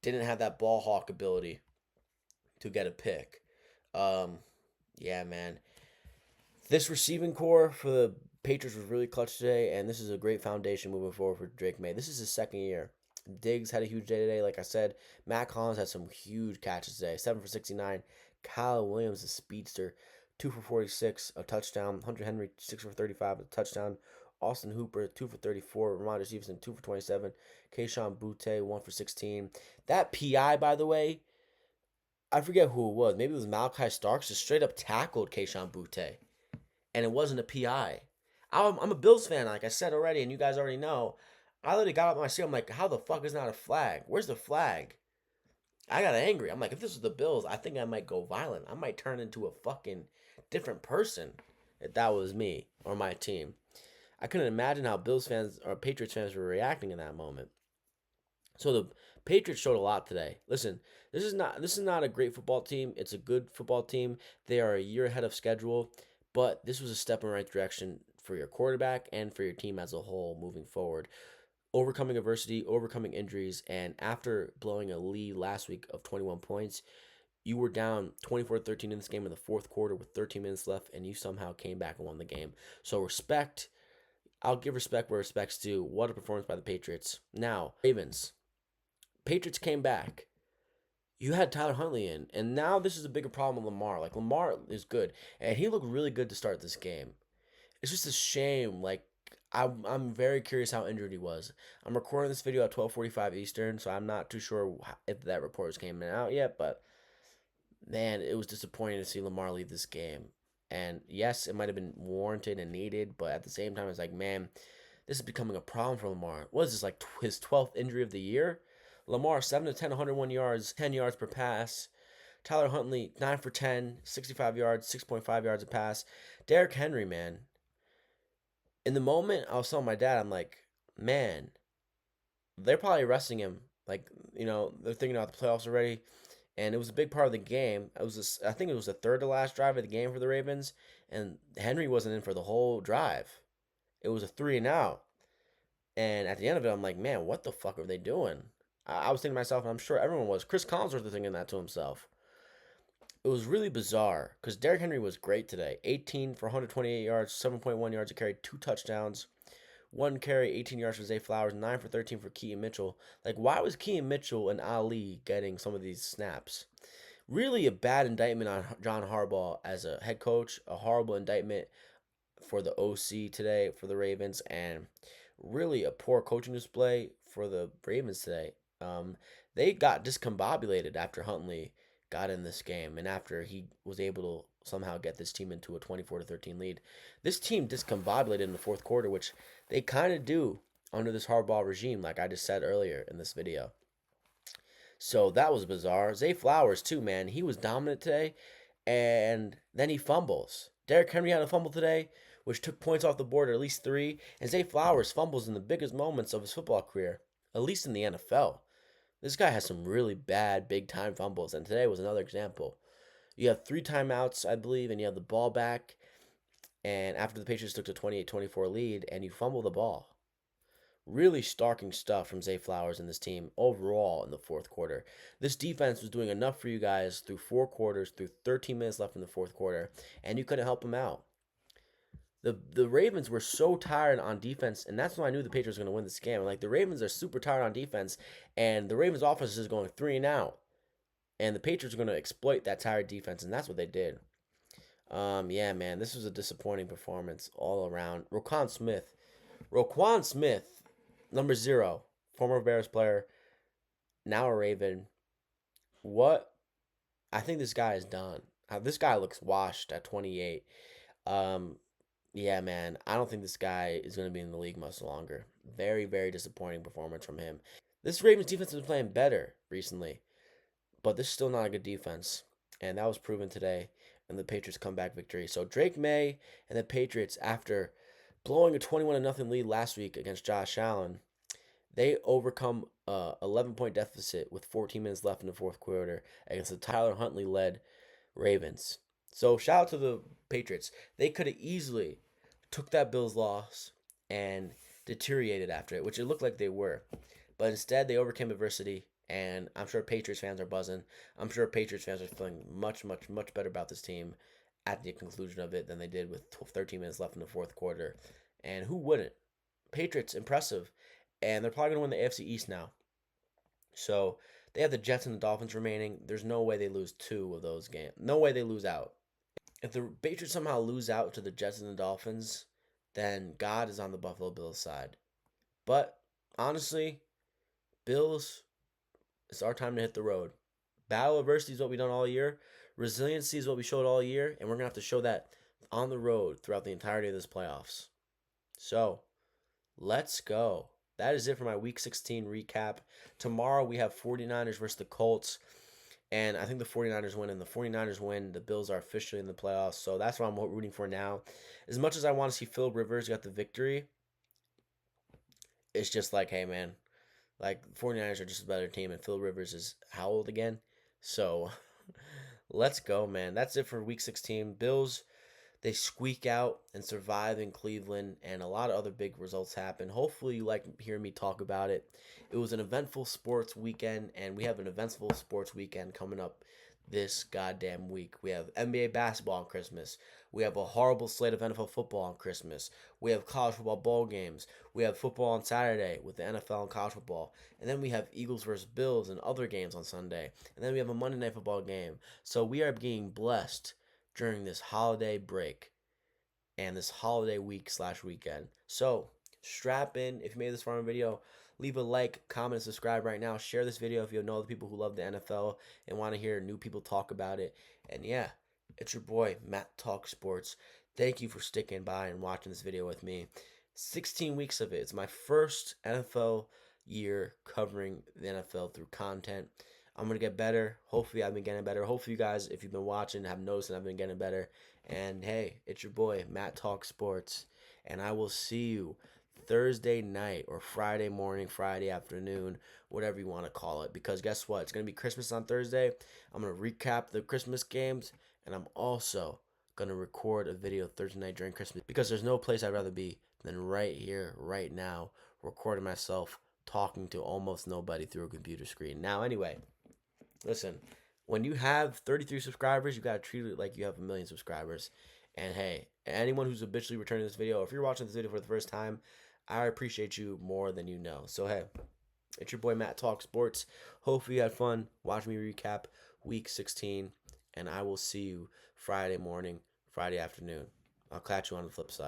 didn't have that ball hawk ability to get a pick. Yeah, man. This receiving core for the Patriots was really clutch today, and this is a great foundation moving forward for Drake May. This is his second year. Diggs had a huge day today, like I said. Matt Collins had some huge catches today. 7 for 69. Kyle Williams, the speedster, 2 for 46, a touchdown. Hunter Henry, 6 for 35, a touchdown. Austin Hooper, 2 for 34. Ramondre Stevenson, 2 for 27. Kayshon Boutte, 1 for 16. That PI, by the way, I forget who it was. Maybe it was Malachi Starks, just straight up tackled Kayshon Boutte. And it wasn't a PI. I'm a Bills fan, like I said already, and you guys already know. I literally got up my seat. I'm like, how the fuck is not a flag? Where's the flag? I got angry. I'm like, if this was the Bills, I think I might go violent. I might turn into a fucking different person if that was me or my team. I couldn't imagine how Bills fans or Patriots fans were reacting in that moment. So the Patriots showed a lot today. Listen, this is not a great football team. It's a good football team. They are a year ahead of schedule, but this was a step in the right direction for your quarterback and for your team as a whole moving forward. Overcoming adversity, overcoming injuries, and after blowing a lead last week of 21 points, you were down 24-13 in this game in the fourth quarter with 13 minutes left, and you somehow came back and won the game. So respect. I'll give respect where respect's due. What a performance by the Patriots. Now, Ravens. Patriots came back. You had Tyler Huntley in, and now this is a bigger problem with Lamar. Like, Lamar is good, and he looked really good to start this game. It's just a shame. Like, I'm very curious how injured he was. I'm recording this video at 12:45 Eastern, so I'm not too sure if that report came out yet, but man, it was disappointing to see Lamar leave this game. And yes, it might have been warranted and needed, but at the same time, it's like, man, this is becoming a problem for Lamar. What is this, like his 12th injury of the year? Lamar 7 to 10, 101 yards, 10 yards per pass. Tyler Huntley 9 for 10, 65 yards, 6.5 yards a pass. Derrick Henry, man. In the moment, I was telling my dad, I'm like, man, they're probably resting him. Like, they're thinking about the playoffs already, and it was a big part of the game. I think it was the third to last drive of the game for the Ravens, and Henry wasn't in for the whole drive. It was a three and out, and at the end of it, I'm like, man, what the fuck are they doing? I was thinking to myself, and I'm sure everyone was. Chris Collinsworth was thinking that to himself. It was really bizarre because Derrick Henry was great today. 18 for 128 yards, 7.1 yards a carry, 2 touchdowns. One carry, 18 yards for Zay Flowers, 9 for 13 for Keaton Mitchell. Like, why was Keaton Mitchell and Ali getting some of these snaps? Really a bad indictment on John Harbaugh as a head coach, a horrible indictment for the OC today for the Ravens, and really a poor coaching display for the Ravens today. They got discombobulated after Huntley got in this game and after he was able to somehow get this team into a 24-13 lead. This team discombobulated in the fourth quarter, which they kind of do under this Harbaugh regime, like I just said earlier in this video. So that was bizarre. Zay Flowers, too, man. He was dominant today, and then he fumbles. Derrick Henry had a fumble today, which took points off the board, at least three. And Zay Flowers fumbles in the biggest moments of his football career, at least in the NFL. This guy has some really bad, big time fumbles, and today was another example. You have 3 timeouts, I believe, and you have the ball back, and after the Patriots took a 28-24 lead, and you fumble the ball. Really starking stuff from Zay Flowers and this team overall in the fourth quarter. This defense was doing enough for you guys through 4 quarters, through 13 minutes left in the fourth quarter, and you couldn't help them out. The Ravens were so tired on defense, and that's when I knew the Patriots were going to win this game. Like, the Ravens are super tired on defense, and the Ravens offense is going 3 and out, and the Patriots are going to exploit that tired defense, and that's what they did. Yeah, man, this was a disappointing performance all around. Roquan Smith, number 0, former Bears player, now a Raven. What? I think this guy is done. This guy looks washed at 28. Um, yeah, man, I don't think this guy is going to be in the league much longer. Very, very disappointing performance from him. This Ravens defense has been playing better recently, but this is still not a good defense, and that was proven today in the Patriots' comeback victory. So Drake May and the Patriots, after blowing a 21-0 lead last week against Josh Allen, they overcome a 11-point deficit with 14 minutes left in the fourth quarter against the Tyler Huntley-led Ravens. So shout out to the Patriots. They could have easily took that Bills loss and deteriorated after it, which it looked like they were. But instead, they overcame adversity, and I'm sure Patriots fans are buzzing. I'm sure Patriots fans are feeling much, much, much better about this team at the conclusion of it than they did with 13 minutes left in the fourth quarter. And who wouldn't? Patriots, impressive. And they're probably going to win the AFC East now. So they have the Jets and the Dolphins remaining. There's no way they lose 2 of those games. No way they lose out. If the Patriots somehow lose out to the Jets and the Dolphins, then God is on the Buffalo Bills side. But honestly, Bills, it's our time to hit the road. Battle adversity is what we've done all year. Resiliency is what we showed all year, and we're going to have to show that on the road throughout the entirety of this playoffs. So, let's go. That is it for my Week 16 recap. Tomorrow we have 49ers versus the Colts. And I think the 49ers win, and the 49ers win. The Bills are officially in the playoffs. So that's what I'm rooting for now. As much as I want to see Phil Rivers get the victory, it's just like, hey, man, like 49ers are just a better team, and Phil Rivers is how old again? So let's go, man. That's it for Week 16. Bills, they squeak out and survive in Cleveland, and a lot of other big results happen. Hopefully you like hearing me talk about it. It was an eventful sports weekend, and we have an eventful sports weekend coming up this goddamn week. We have NBA basketball on Christmas. We have a horrible slate of NFL football on Christmas. We have college football bowl games. We have football on Saturday with the NFL and college football. And then we have Eagles versus Bills and other games on Sunday. And then we have a Monday Night Football game. So we are being blessed during this holiday break and this holiday week/weekend. So strap in. If you made this far in the video, leave a like, comment, and subscribe right now. Share this video if you know the people who love the NFL and want to hear new people talk about it. And yeah, it's your boy, Matt Talk Sports. Thank you for sticking by and watching this video with me. 16 weeks of it. It's my first NFL year covering the NFL through content. I'm gonna get better. Hopefully, I've been getting better. Hopefully, you guys, if you've been watching, have noticed that I've been getting better. And hey, it's your boy Matt Talk Sports, and I will see you Thursday night or Friday morning, Friday afternoon, whatever you want to call it. Because guess what? It's gonna be Christmas on Thursday. I'm gonna recap the Christmas games, and I'm also gonna record a video Thursday night during Christmas because there's no place I'd rather be than right here, right now, recording myself talking to almost nobody through a computer screen. Now, anyway, listen, when you have 33 subscribers, you gotta treat it like you have a million subscribers. And hey, anyone who's habitually returning this video, if you're watching this video for the first time, I appreciate you more than you know. So hey, it's your boy Matt Talk Sports. Hopefully you had fun. Watch me recap week 16, and I will see you Friday morning, Friday afternoon. I'll catch you on the flip side.